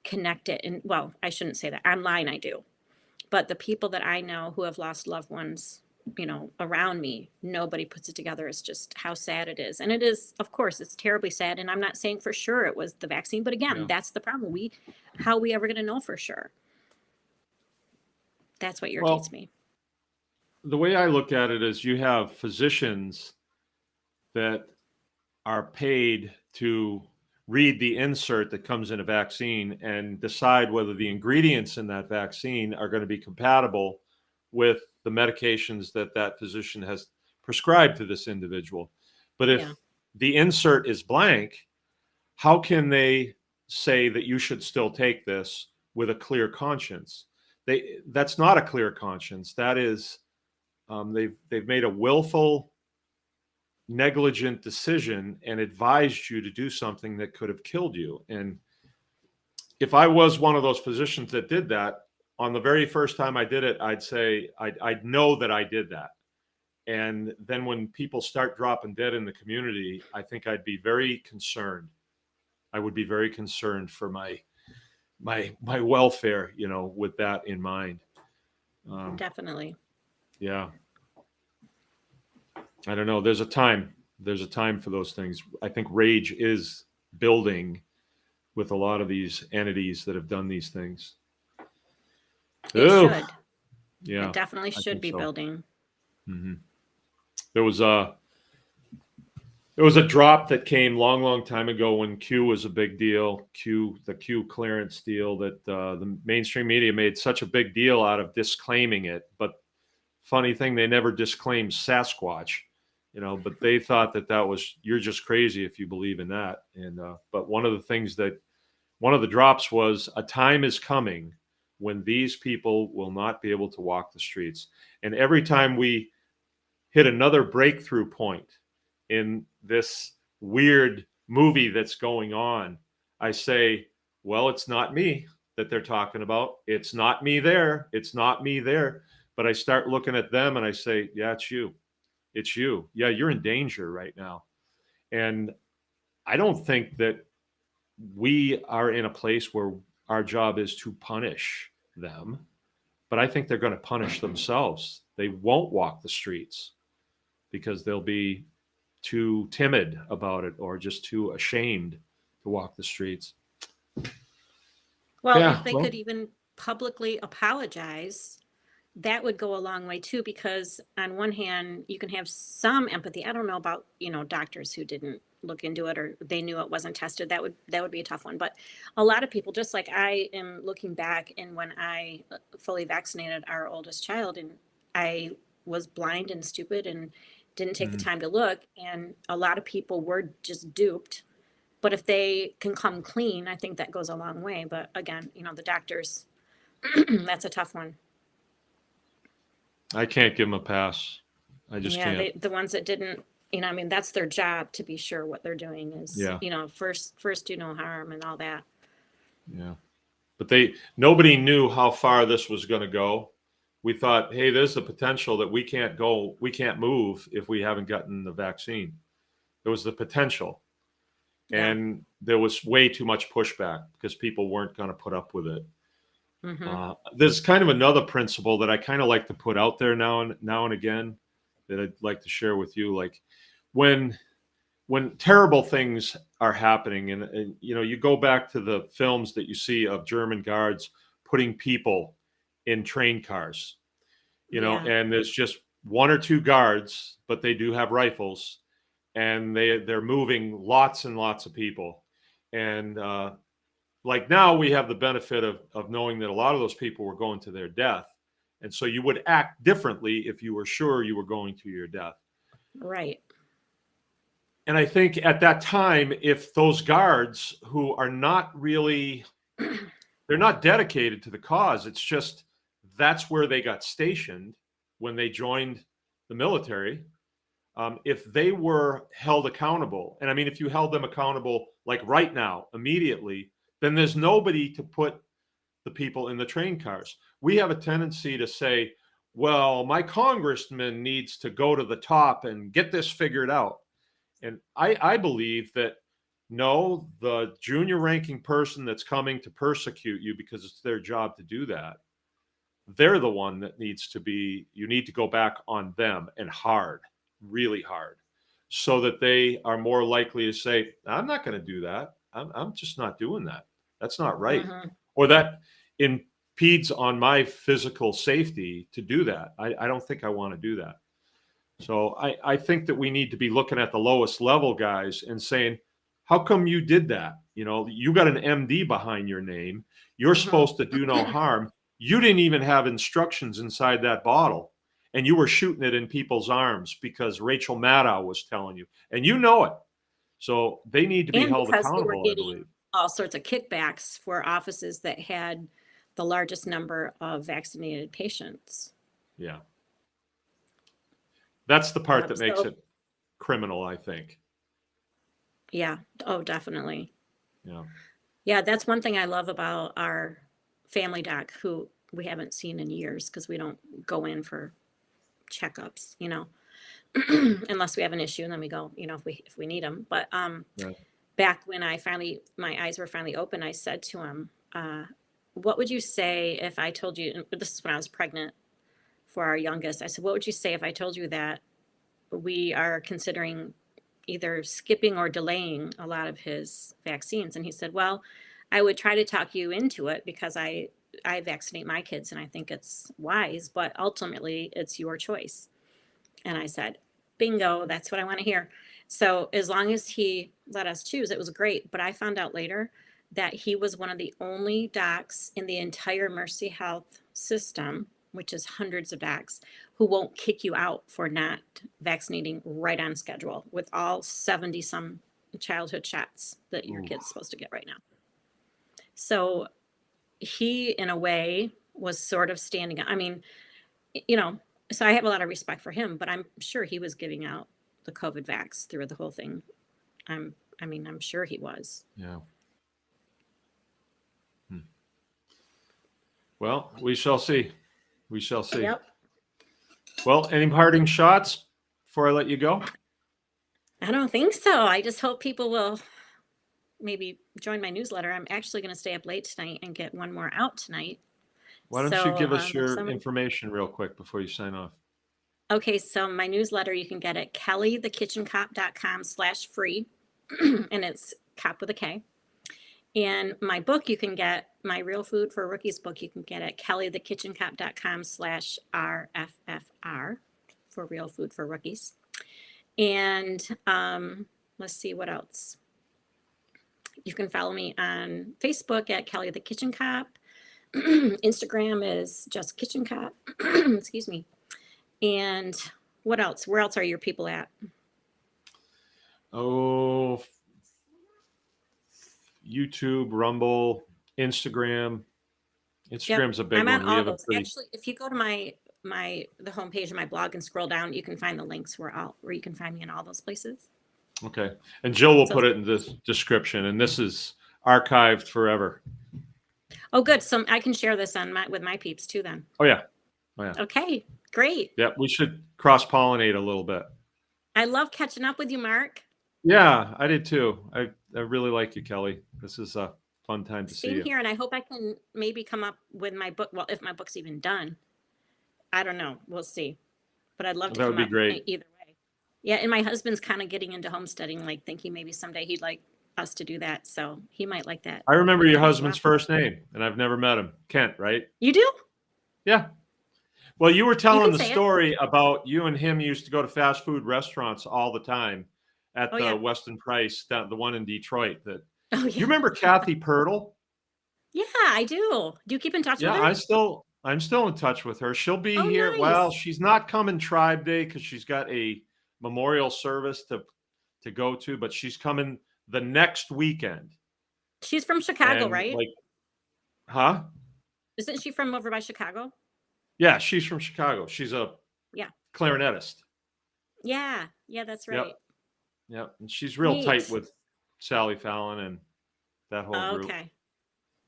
connect it. And well, I shouldn't say that. Online, I do, but the people that I know who have lost loved ones, around me, nobody puts it together as just how sad it is. And it is, of course, it's terribly sad. And I'm not saying for sure it was the vaccine, but again, Yeah. that's the problem. How are we ever going to know for sure? That's what irritates Well, me. the way I look at it is, you have physicians that are paid to read the insert that comes in a vaccine and decide whether the ingredients in that vaccine are going to be compatible with the medications that that physician has prescribed to this individual. But Yeah. if the insert is blank, how can they say that you should still take this with a clear conscience? That's not a clear conscience. That is, they've made a willful, negligent decision and advised you to do something that could have killed you. And if I was one of those physicians that did that, on the very first time I did it, I'd say I'd know that I did that. And then when people start dropping dead in the community, I think I'd be very concerned. I would be very concerned for my welfare, with that in mind. Definitely. Yeah, I don't know. There's a time for those things. I think rage is building with a lot of these entities that have done these things. It Oh, should. It yeah, definitely I should think be so. building. Hmm. There was It was a drop that came long time ago when Q was a big deal. The Q clearance deal that the mainstream media made such a big deal out of disclaiming it. But funny thing, they never disclaimed Sasquatch, but they thought that was, you're just crazy if you believe in that. And but one of the drops was, a time is coming when these people will not be able to walk the streets. And every time we hit another breakthrough point in this weird movie that's going on, I say, well, it's not me that they're talking about. It's not me there. It's not me there. But I start looking at them and I say, yeah, it's you. It's you. Yeah, you're in danger right now. And I don't think that we are in a place where our job is to punish them, but I think they're going to punish themselves. They won't walk the streets because they'll be too timid about it or just too ashamed to walk the streets. Well, if they could even publicly apologize, that would go a long way too, because on one hand, you can have some empathy. I don't know about, doctors who didn't look into it or they knew it wasn't tested. That would be a tough one. But a lot of people, just like I am looking back, and when I fully vaccinated our oldest child, and I was blind and stupid and didn't take the time to look, and a lot of people were just duped. But if they can come clean, I think that goes a long way. But again, the doctors, that's a tough one. I can't give them a pass. I just can't. The ones that didn't, that's their job to be sure what they're doing is, first do no harm and all that. Yeah. But nobody knew how far this was going to go. We thought, hey, there's the potential that we can't move if we haven't gotten the vaccine. There was the potential. Yeah. And there was way too much pushback because people weren't going to put up with it. Mm-hmm. There's kind of another principle that I kind of like to put out there now and again that I'd like to share with you. Like when terrible things are happening, and you go back to the films that you see of German guards putting people in train cars, and there's just one or two guards, but they do have rifles, and they're moving lots and lots of people. And like now we have the benefit of knowing that a lot of those people were going to their death. And so you would act differently if you were sure you were going to your death. Right. And I think at that time, if those guards who are not really, they're not dedicated to the cause, it's just that's where they got stationed when they joined the military. If they were held accountable, and I mean, if you held them accountable like right now, immediately, then there's nobody to put the people in the train cars. We have a tendency to say, well, my congressman needs to go to the top and get this figured out. And I believe that, no, the junior ranking person that's coming to persecute you because it's their job to do that, they're the one that you need to go back on them, and hard, really hard, so that they are more likely to say, I'm not going to do that. I'm just not doing that. That's not right. Mm-hmm. Or that impedes on my physical safety to do that. I don't think I want to do that. So I think that we need to be looking at the lowest level guys and saying, how come you did that? You got an MD behind your name. You're supposed to do no harm. You didn't even have instructions inside that bottle, and you were shooting it in people's arms because Rachel Maddow was telling you, and you know it. So they need to be held accountable, I believe. All sorts of kickbacks for offices that had the largest number of vaccinated patients. Yeah. That's the part that makes it criminal, I think. Yeah. Oh, definitely. Yeah. Yeah, that's one thing I love about our family doc, who we haven't seen in years because we don't go in for checkups, unless we have an issue, and then we go, if we need them. But Right. back when my eyes were finally open, I said to him, what would you say if I told you, this is when I was pregnant for our youngest, I said, what would you say if I told you that we are considering either skipping or delaying a lot of his vaccines? And he said, well, I would try to talk you into it because I vaccinate my kids and I think it's wise, but ultimately it's your choice. And I said, bingo, that's what I want to hear. So as long as he let us choose, it was great. But I found out later that he was one of the only docs in the entire Mercy Health system, which is hundreds of docs, who won't kick you out for not vaccinating right on schedule with all 70 some childhood shots that your kid's supposed to get right now. So he, in a way, was sort of standing. I mean, you know, so I have a lot of respect for him, but I'm sure he was giving out the COVID vax through the whole thing. I'm sure he was. Yeah. Well, we shall see. We shall see. Yep. Well, any parting shots before I let you go? I don't think so. I just hope people will maybe join my newsletter. I'm actually going to stay up late tonight and get one more out tonight. Why don't you give us your someone... information real quick before you sign off? Okay, so my newsletter you can get at kellythekitchenkop.com/free, and it's Kop with a K. And my book you can get, my Real Food for Rookies book, you can get at kellythekitchenkop.com/RFFR for Real Food for Rookies. And let's see what else. You can follow me on Facebook at Kelly the Kitchen Kop. Instagram is just Kitchen Kop. Excuse me. And what else? Where else are your people at? Oh, YouTube, Rumble, Instagram. Instagram's a big I'm one. on all those. Actually, if you go to the homepage of my blog and scroll down, you can find the links where you can find me in all those places. Okay. And Jill will put it in the description, and this is archived forever. Oh, good. So I can share this with my peeps too then. Oh, yeah. Okay, great. Yeah, we should cross-pollinate a little bit. I love catching up with you, Mark. Yeah, I did too. I really like you, Kelly. This is a fun time to see you. Same here, and I hope I can maybe come up with my book. Well, if my book's even done. I don't know. We'll see. But I'd love to come up. That would be great. Either way. Yeah, and my husband's kind of getting into homesteading, like thinking maybe someday he'd like us to do that. So he might like that. I remember your husband's first name, and I've never met him. Kent, right? You do? Yeah. Well, you were telling the story about you and him used to go to fast food restaurants all the time at the Weston Price, the one in Detroit. You remember Kathy Pirtle? Yeah, I do. Do you keep in touch with her? Yeah, I'm still in touch with her. She'll be here. Nice. Well, she's not coming Tribe Day because she's got a memorial service to go to, but she's coming the next weekend. She's from Chicago, right? Huh? Isn't she from over by Chicago? Yeah, she's from Chicago. She's a clarinetist. Yeah, that's right. Yep. And she's real tight with Sally Fallon and that whole group. Okay.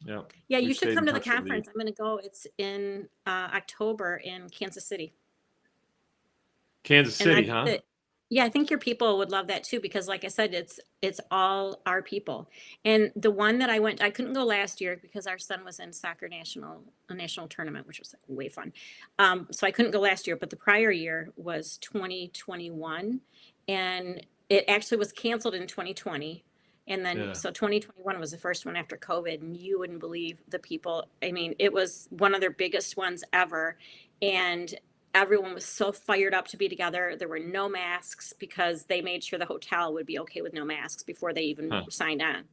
Yep. Yeah, you should come to the conference. I'm going to go. It's in October in Kansas City. Kansas City, huh? Yeah, I think your people would love that too, because like I said, it's all our people. And the one that I couldn't go last year because our son was in soccer national tournament, which was way fun. So I couldn't go last year, but the prior year was 2021, and it actually was canceled in 2020. And then, so 2021 was the first one after COVID, and you wouldn't believe the people. I mean, it was one of their biggest ones ever. And everyone was so fired up to be together. There were no masks because they made sure the hotel would be okay with no masks before they even signed on.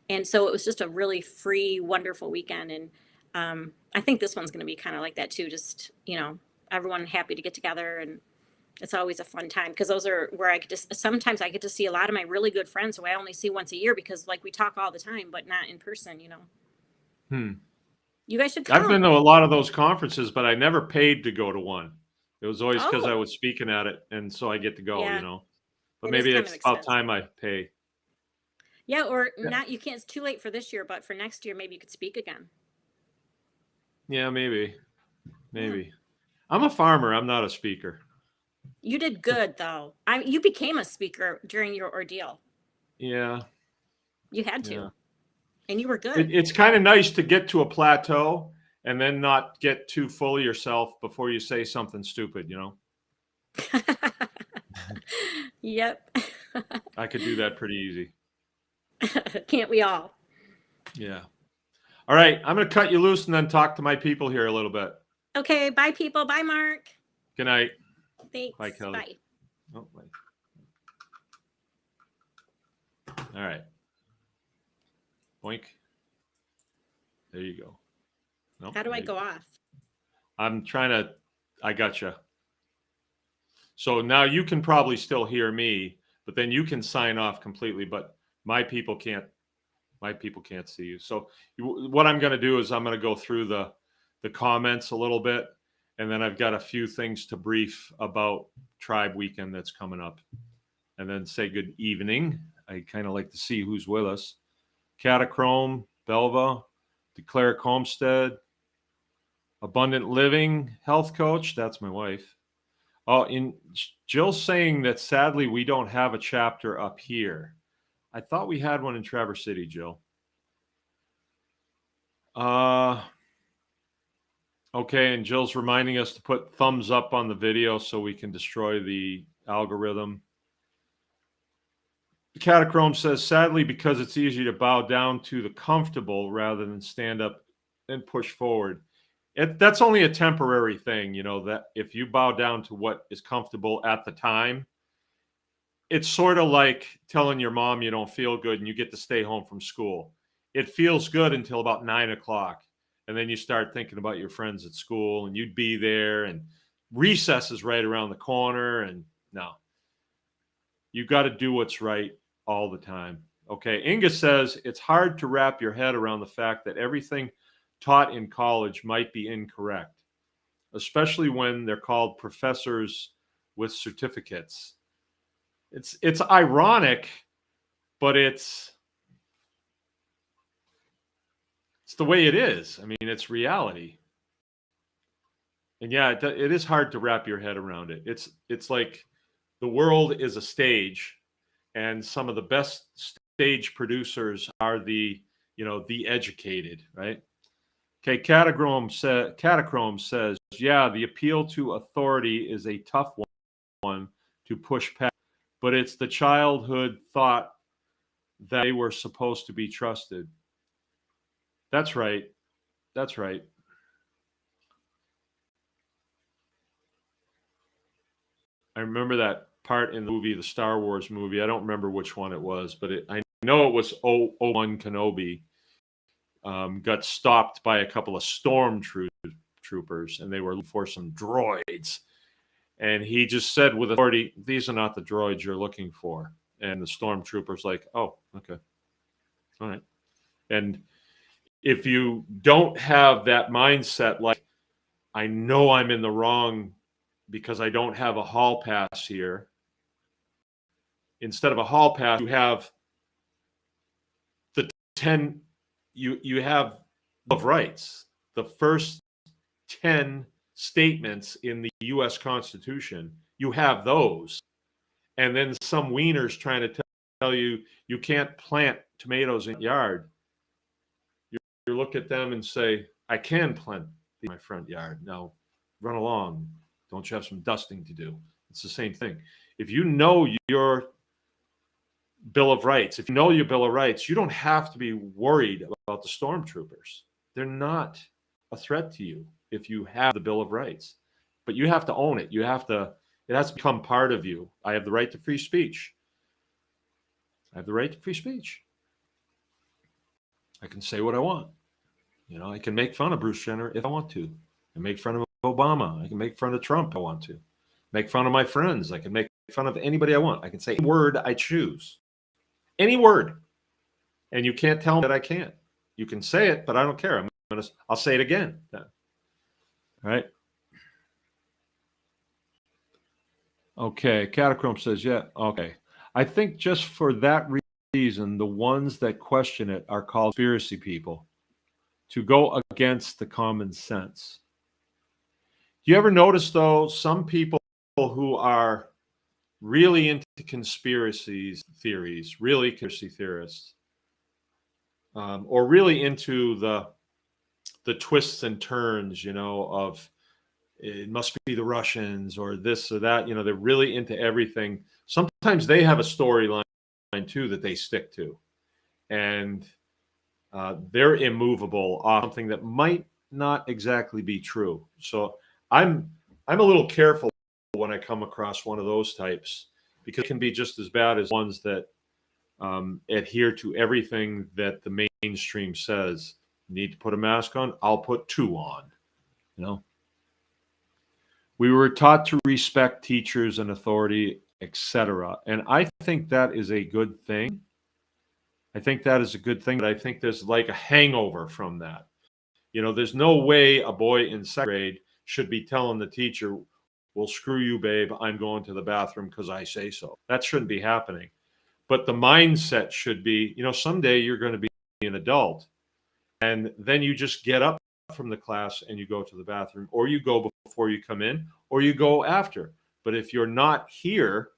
And so it was just a really free, wonderful weekend. And I think this one's going to be kind of like that too. Just, everyone happy to get together. And it's always a fun time because those are where sometimes I get to see a lot of my really good friends who I only see once a year because we talk all the time, but not in person, You guys should come. I've been to a lot of those conferences, but I never paid to go to one. It was always because I was speaking at it, and so I get to go, But maybe it's about time I pay. Yeah, or not. You can't. It's too late for this year, but for next year, maybe you could speak again. Yeah, maybe. I'm a farmer. I'm not a speaker. You did good, though. You became a speaker during your ordeal. Yeah. You had to. And you were good. It's kind of nice to get to a plateau and then not get too full of yourself before you say something stupid, Yep. I could do that pretty easy. Can't we all? Yeah. All right. I'm going to cut you loose and then talk to my people here a little bit. Okay. Bye, people. Bye, Mark. Good night. Thanks. Bye, Kelly. Bye. Oh, bye. All right. Boink. There you go. Nope, How do I go off? I'm trying to, I gotcha. So now you can probably still hear me, but then you can sign off completely, but my people can't see you. So what I'm going to do is I'm going to go through the comments a little bit, and then I've got a few things to brief about Tribe Weekend that's coming up, and then say good evening. I kind of like to see who's with us. Catachrome, Belva, Declare Homestead, Abundant Living, Health Coach. That's my wife. Oh, Jill's saying that sadly we don't have a chapter up here. I thought we had one in Traverse City, Jill. Okay, and Jill's reminding us to put thumbs up on the video so we can destroy the algorithm. Catachrome says, sadly, because it's easy to bow down to the comfortable rather than stand up and push forward. That's only a temporary thing, you know, that if you bow down to what is comfortable at the time, it's sort of like telling your mom you don't feel good and you get to stay home from school. It feels good until about 9 o'clock. And then you start thinking about your friends at school and you'd be there and recess is right around the corner. And no, you got to do what's right all the time. Okay. Inga says it's hard to wrap your head around the fact that everything taught in college might be incorrect, especially when they're called professors with certificates. It's ironic, but it's the way it is. I mean, it's reality. And yeah, it is hard to wrap your head around it. It's like the world is a stage, and some of the best stage producers are the educated, right? Okay, Catachrome says, yeah, the appeal to authority is a tough one to push past, but it's the childhood thought that they were supposed to be trusted. That's right. That's right. I remember that part in the movie, the Star Wars movie. I don't remember which one it was, but I know it was Obi-Wan Kenobi. Got stopped by a couple of stormtroopers, and they were looking for some droids. And he just said with authority, these are not the droids you're looking for. And the stormtrooper's like, oh, okay. All right. And if you don't have that mindset, like, I know I'm in the wrong because I don't have a hall pass here. Instead of a hall pass, you have the 10, you have of rights. The first 10 statements in the U.S. Constitution, you have those. And then some wieners trying to tell you you can't plant tomatoes in your yard. You look at them and say, I can plant in my front yard. Now, run along. Don't you have some dusting to do? It's the same thing. If you know your Bill of Rights, you don't have to be worried about the stormtroopers. They're not a threat to you if you have the Bill of Rights. But you have to own it. It has to become part of you. I have the right to free speech. I have the right to free speech. I can say what I want. I can make fun of Bruce Jenner if I want to. I can make fun of Obama. I can make fun of Trump if I want to. Make fun of my friends. I can make fun of anybody I want. I can say any word I choose. Any word. And you can't tell me that I can't. You can say it, but I don't care. I'll say it again then. All right. Okay. Catachrome says, yeah. Okay. I think just for that reason, the ones that question it are called conspiracy people, to go against the common sense. You ever notice, though, some people who are really into conspiracy theories, really conspiracy theorists, or really into the twists and turns, of it must be the Russians or this or that, they're really into everything. Sometimes they have a storyline too that they stick to, and they're immovable off something that might not exactly be true. So I'm a little careful when I come across one of those types, because it can be just as bad as ones that adhere to everything that the mainstream says. You need to put a mask on, I'll put two on. You know, we were taught to respect teachers and authority, etc. And I think that is a good thing. I think that is a good thing, but I think there's like a hangover from that. You know, there's no way a boy in second grade should be telling the teacher, well, screw you, babe, I'm going to the bathroom because I say so. That shouldn't be happening. But the mindset should be, you know, someday you're going to be an adult. And then you just get up from the class and you go to the bathroom, or you go before you come in, or you go after. But if you're not here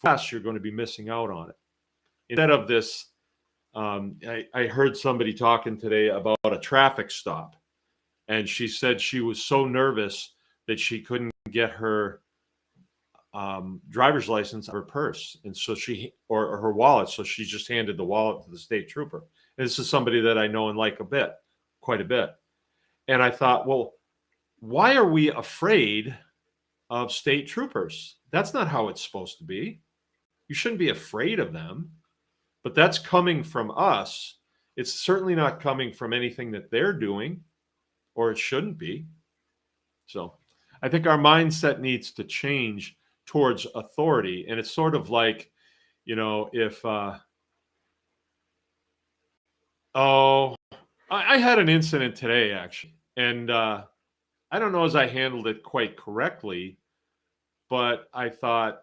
fast, you're going to be missing out on it. Instead of this, I heard somebody talking today about a traffic stop. And she said she was so nervous that she couldn't get her driver's license out of her purse, and so or her wallet. So she just handed the wallet to the state trooper. And this is somebody that I know and like quite a bit. And I thought, well, why are we afraid of state troopers? That's not how it's supposed to be. You shouldn't be afraid of them. But that's coming from us. It's certainly not coming from anything that they're doing, or it shouldn't be. So I think our mindset needs to change towards authority. And it's sort of like, you know, if, I had an incident today, actually. And I don't know as I handled it quite correctly, but I thought,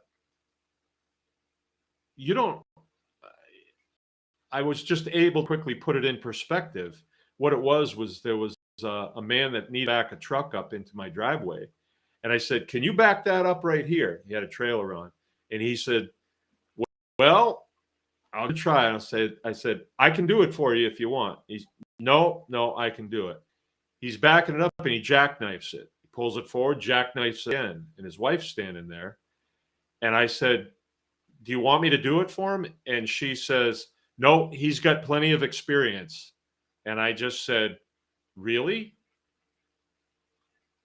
I was just able to quickly put it in perspective. What it was there was a man that needed to back a truck up into my driveway. And I said, can you back that up right here? He had a trailer on. And he said, well, I'll try. And I said, I can do it for you if you want. He's, no, I can do it. He's backing it up and he jackknifes it. He pulls it forward, jackknifes it again. And his wife's standing there. And I said, do you want me to do it for him? And she says, no, he's got plenty of experience. And I just said, really?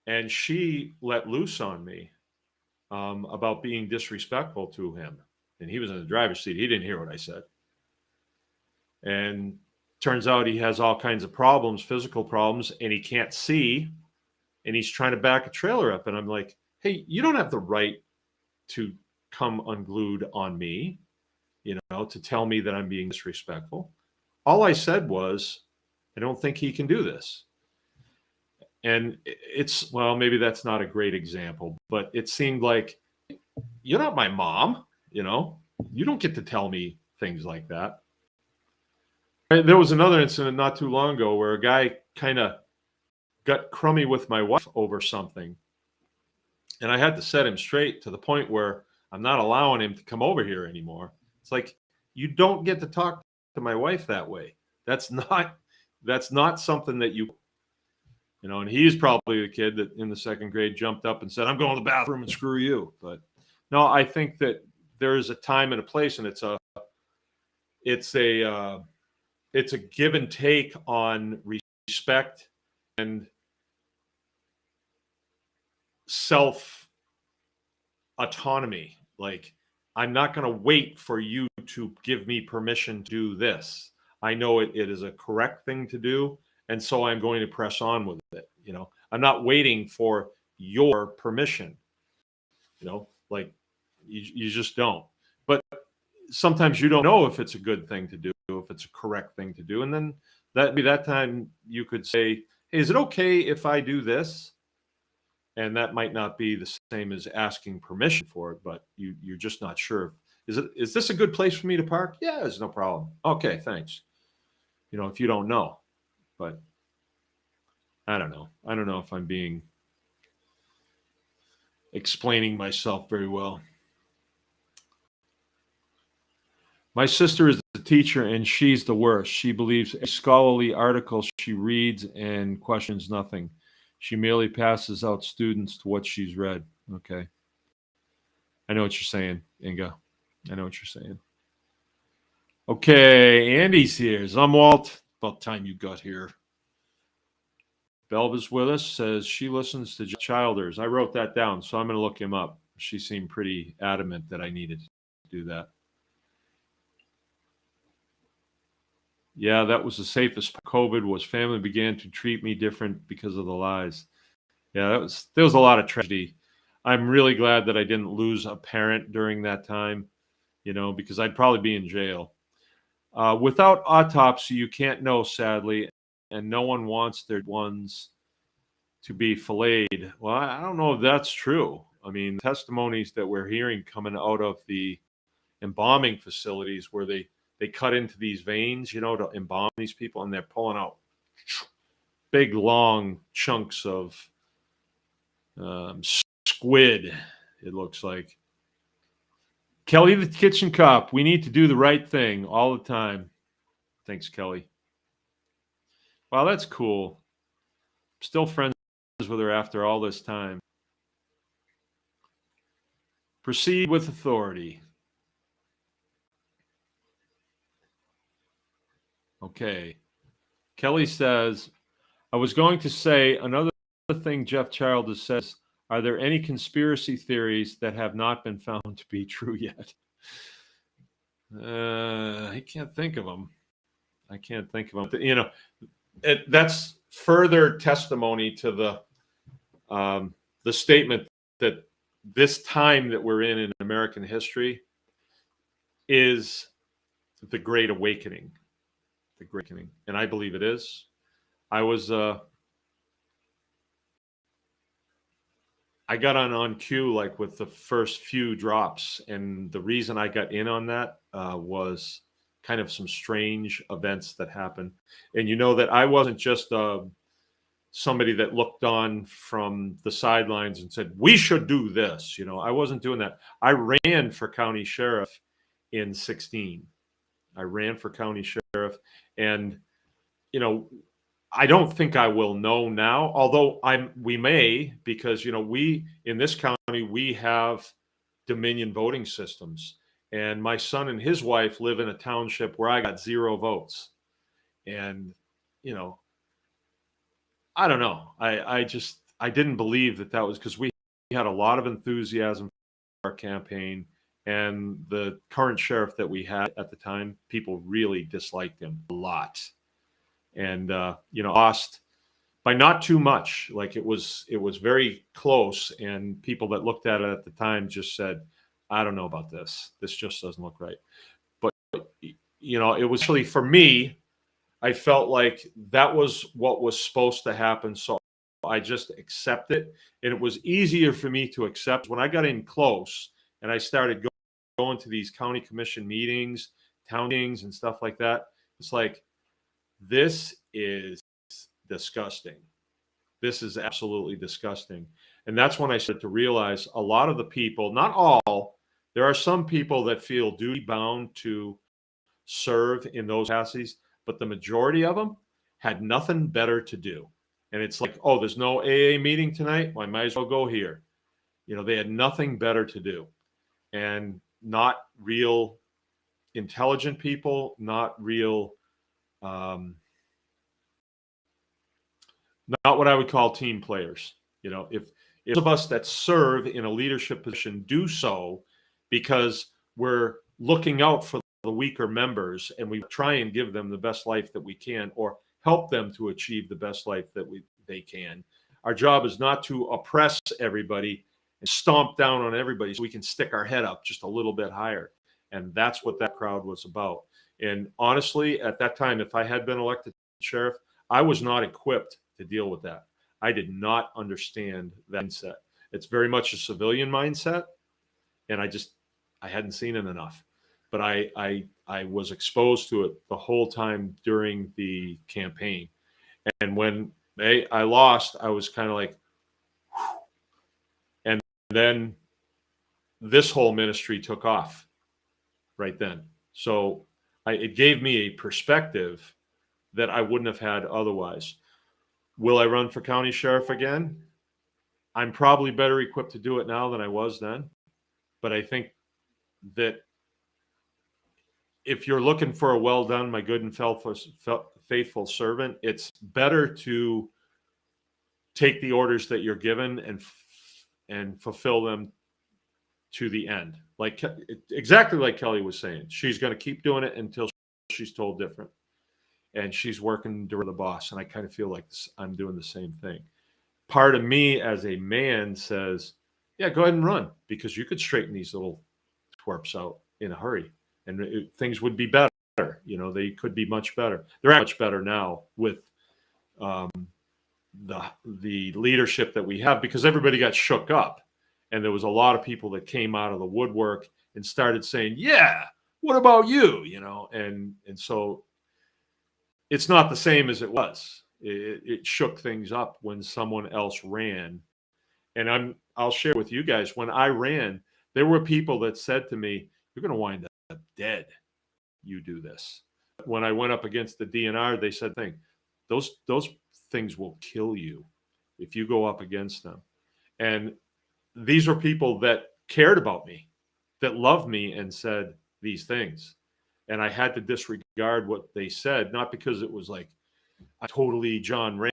And she let loose on me about being disrespectful to him. And he was in the driver's seat. He didn't hear what I said. And turns out he has all kinds of problems, physical problems, and he can't see. And he's trying to back a trailer up. And I'm like, hey, you don't have the right to come unglued on me, you know, to tell me that I'm being disrespectful. All I said was, I don't think he can do this. And it's, well, maybe that's not a great example, but it seemed like, you're not my mom, you know, you don't get to tell me things like that. There was another incident not too long ago where a guy kind of got crummy with my wife over something. And I had to set him straight to the point where I'm not allowing him to come over here anymore. It's like, you don't get to talk to my wife that way. That's not something that you know, and he's probably the kid that in the second grade jumped up and said, I'm going to the bathroom and screw you. But no, I think that there is a time and a place, and it's a give and take on respect and self autonomy. Like, I'm not going to wait for you to give me permission to do this. I know it is a correct thing to do, and so I'm going to press on with it. You know, I'm not waiting for your permission. You know, like you just don't. But sometimes you don't know if it's a good thing to do, if it's a correct thing to do, and then that time you could say, hey, is it okay if I do this? And that might not be the same as asking permission for it, but you're just not sure. Is this a good place for me to park? Yeah, there's no problem. Okay, thanks. You know, if you don't know. But I don't know. I don't know if I'm explaining myself very well. My sister is a teacher and she's the worst. She believes a scholarly article she reads and questions nothing. She merely passes out students to what she's read. Okay. I know what you're saying, Inga. I know what you're saying. Okay, Andy's here. Zumwalt, about time you got here. Belva's with us, says she listens to Childers. I wrote that down, so I'm going to look him up. She seemed pretty adamant that I needed to do that. Yeah, that was the safest. COVID was family began to treat me different because of the lies. Yeah, there was a lot of tragedy. I'm really glad that I didn't lose a parent during that time, because I'd probably be in jail. Without autopsy, you can't know, sadly, and no one wants their ones to be filleted. Well, I don't know if that's true. I mean, testimonies that we're hearing coming out of the embalming facilities where they cut into these veins, to embalm these people, and they're pulling out big, long chunks of squid, it looks like. Kelly the Kitchen Kop, we need to do the right thing all the time. Thanks, Kelly. Wow, that's cool. Still friends with her after all this time. Proceed with authority. Okay. Kelly says, I was going to say another thing Jeff Childers says, are there any conspiracy theories that have not been found to be true yet? I can't think of them. I can't think of them. That's further testimony to the statement that this time that we're in American history is the Great Awakening. The Great Awakening. And I believe it is. I got on cue like with the first few drops, and the reason I got in on that was kind of some strange events that happened. And that I wasn't just somebody that looked on from the sidelines and said, we should do this. I wasn't doing that. I ran for county sheriff in 16. I ran for county sheriff, and I don't think I will know now, although we may, because we in this county we have Dominion voting systems, and my son and his wife live in a township where I got 0 votes, and I don't know. I didn't believe that was because we had a lot of enthusiasm for our campaign, and the current sheriff that we had at the time, people really disliked him a lot, and lost by not too much. Like it was very close, and people that looked at it at the time just said, I don't know about this. This just doesn't look right. But it was really, for me, I felt like that was what was supposed to happen. So I just accept it. And it was easier for me to accept when I got in close and I started going to these county commission meetings, town meetings and stuff like that. It's like, this is disgusting. This is absolutely disgusting. And that's when I started to realize a lot of the people, not all, there are some people that feel duty bound to serve in those capacities, but the majority of them had nothing better to do. And it's like, oh, there's no AA meeting tonight. Well, I might as well go here. They had nothing better to do. And not real intelligent people, not real, not what I would call team players. If of us that serve in a leadership position do so because we're looking out for the weaker members, and we try and give them the best life that we can, or help them to achieve the best life that they can. Our job is not to oppress everybody and stomp down on everybody so we can stick our head up just a little bit higher. And that's what that crowd was about. And honestly, at that time, if I had been elected sheriff, I was not equipped to deal with that. I did not understand that mindset. It's very much a civilian mindset, and I hadn't seen it enough. But I was exposed to it the whole time during the campaign. And when I lost, I was kind of like, whew. And then this whole ministry took off right then. So it gave me a perspective that I wouldn't have had otherwise. Will I run for county sheriff again? I'm probably better equipped to do it now than I was then. But I think that if you're looking for a well done, my good and faithful servant, it's better to take the orders that you're given and fulfill them to the end. Like exactly like Kelly was saying, she's going to keep doing it until she's told different. and she's working for the boss. And I kind of feel like I'm doing the same thing. Part of me as a man says, yeah, go ahead and run, because you could straighten these little twerps out in a hurry, and things would be better. You know, they could be much better. They're much better now with the leadership that we have, because everybody got shook up, and there was a lot of people that came out of the woodwork and started saying, yeah, what about you? You know, and so it's not the same as it was. It shook things up when someone else ran. And I'll share with you guys, when I ran, there were people that said to me, you're going to wind up dead. You do this. When I went up against the DNR, they said, those things will kill you if you go up against them. And these were people that cared about me, that loved me, and said these things. And I had to disregard what they said, not because it was like I totally John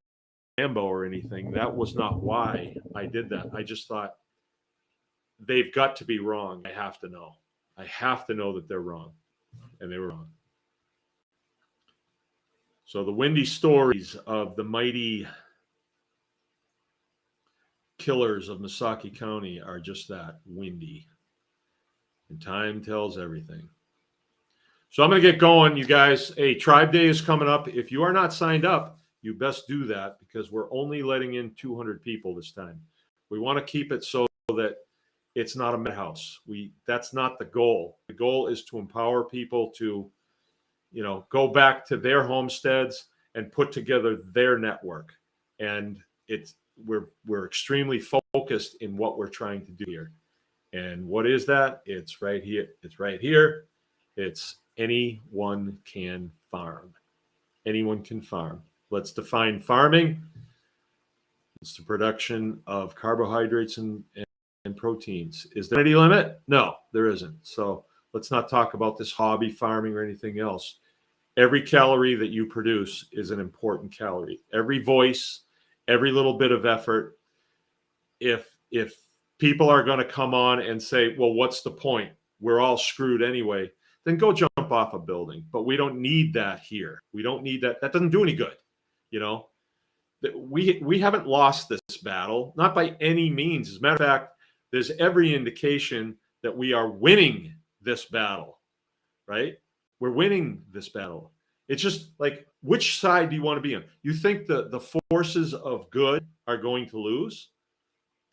Rambo or anything. That was not why I did that. I just thought, they've got to be wrong. I have to know. I have to know that they're wrong. And they were wrong. So the windy stories of the mighty killers of Missaukee County are just that, windy. And time tells everything. So I'm going to get going, you guys. Hey, Tribe Day is coming up. If you are not signed up, you best do that, because we're only letting in 200 people this time. We want to keep it so that it's not a madhouse. That's not the goal. The goal is to empower people to, you know, go back to their homesteads and put together their network. And we're extremely focused in what we're trying to do here. And what is that? It's right here. It's right here. It's anyone can farm. Anyone can farm. Let's define farming. It's the production of carbohydrates and proteins. Is there any limit? No, there isn't. So let's not talk about this hobby farming or anything else. Every calorie that you produce is an important calorie. Every voice, every little bit of effort. If people are going to come on and say, well, what's the point? We're all screwed anyway. Then go jump off a building. But we don't need that here. We don't need that. That doesn't do any good. You know, we haven't lost this battle, not by any means. As a matter of fact, there's every indication that we are winning this battle, right? We're winning this battle. It's just like, which side do you want to be on? You think the forces of good are going to lose?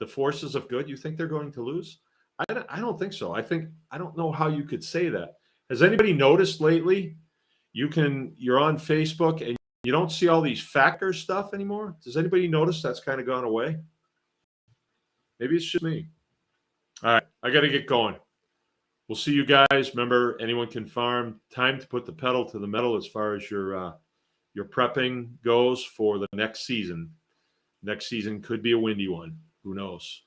The forces of good, you think they're going to lose? I don't think so. I don't know how you could say that. Has anybody noticed lately, you're on Facebook and you don't see all these factor stuff anymore? Does anybody notice that's kind of gone away? Maybe it's just me. All right, I got to get going. We'll see you guys. Remember, anyone can farm. Time to put the pedal to the metal as far as your prepping goes for the next season. Next season could be a windy one. Who knows?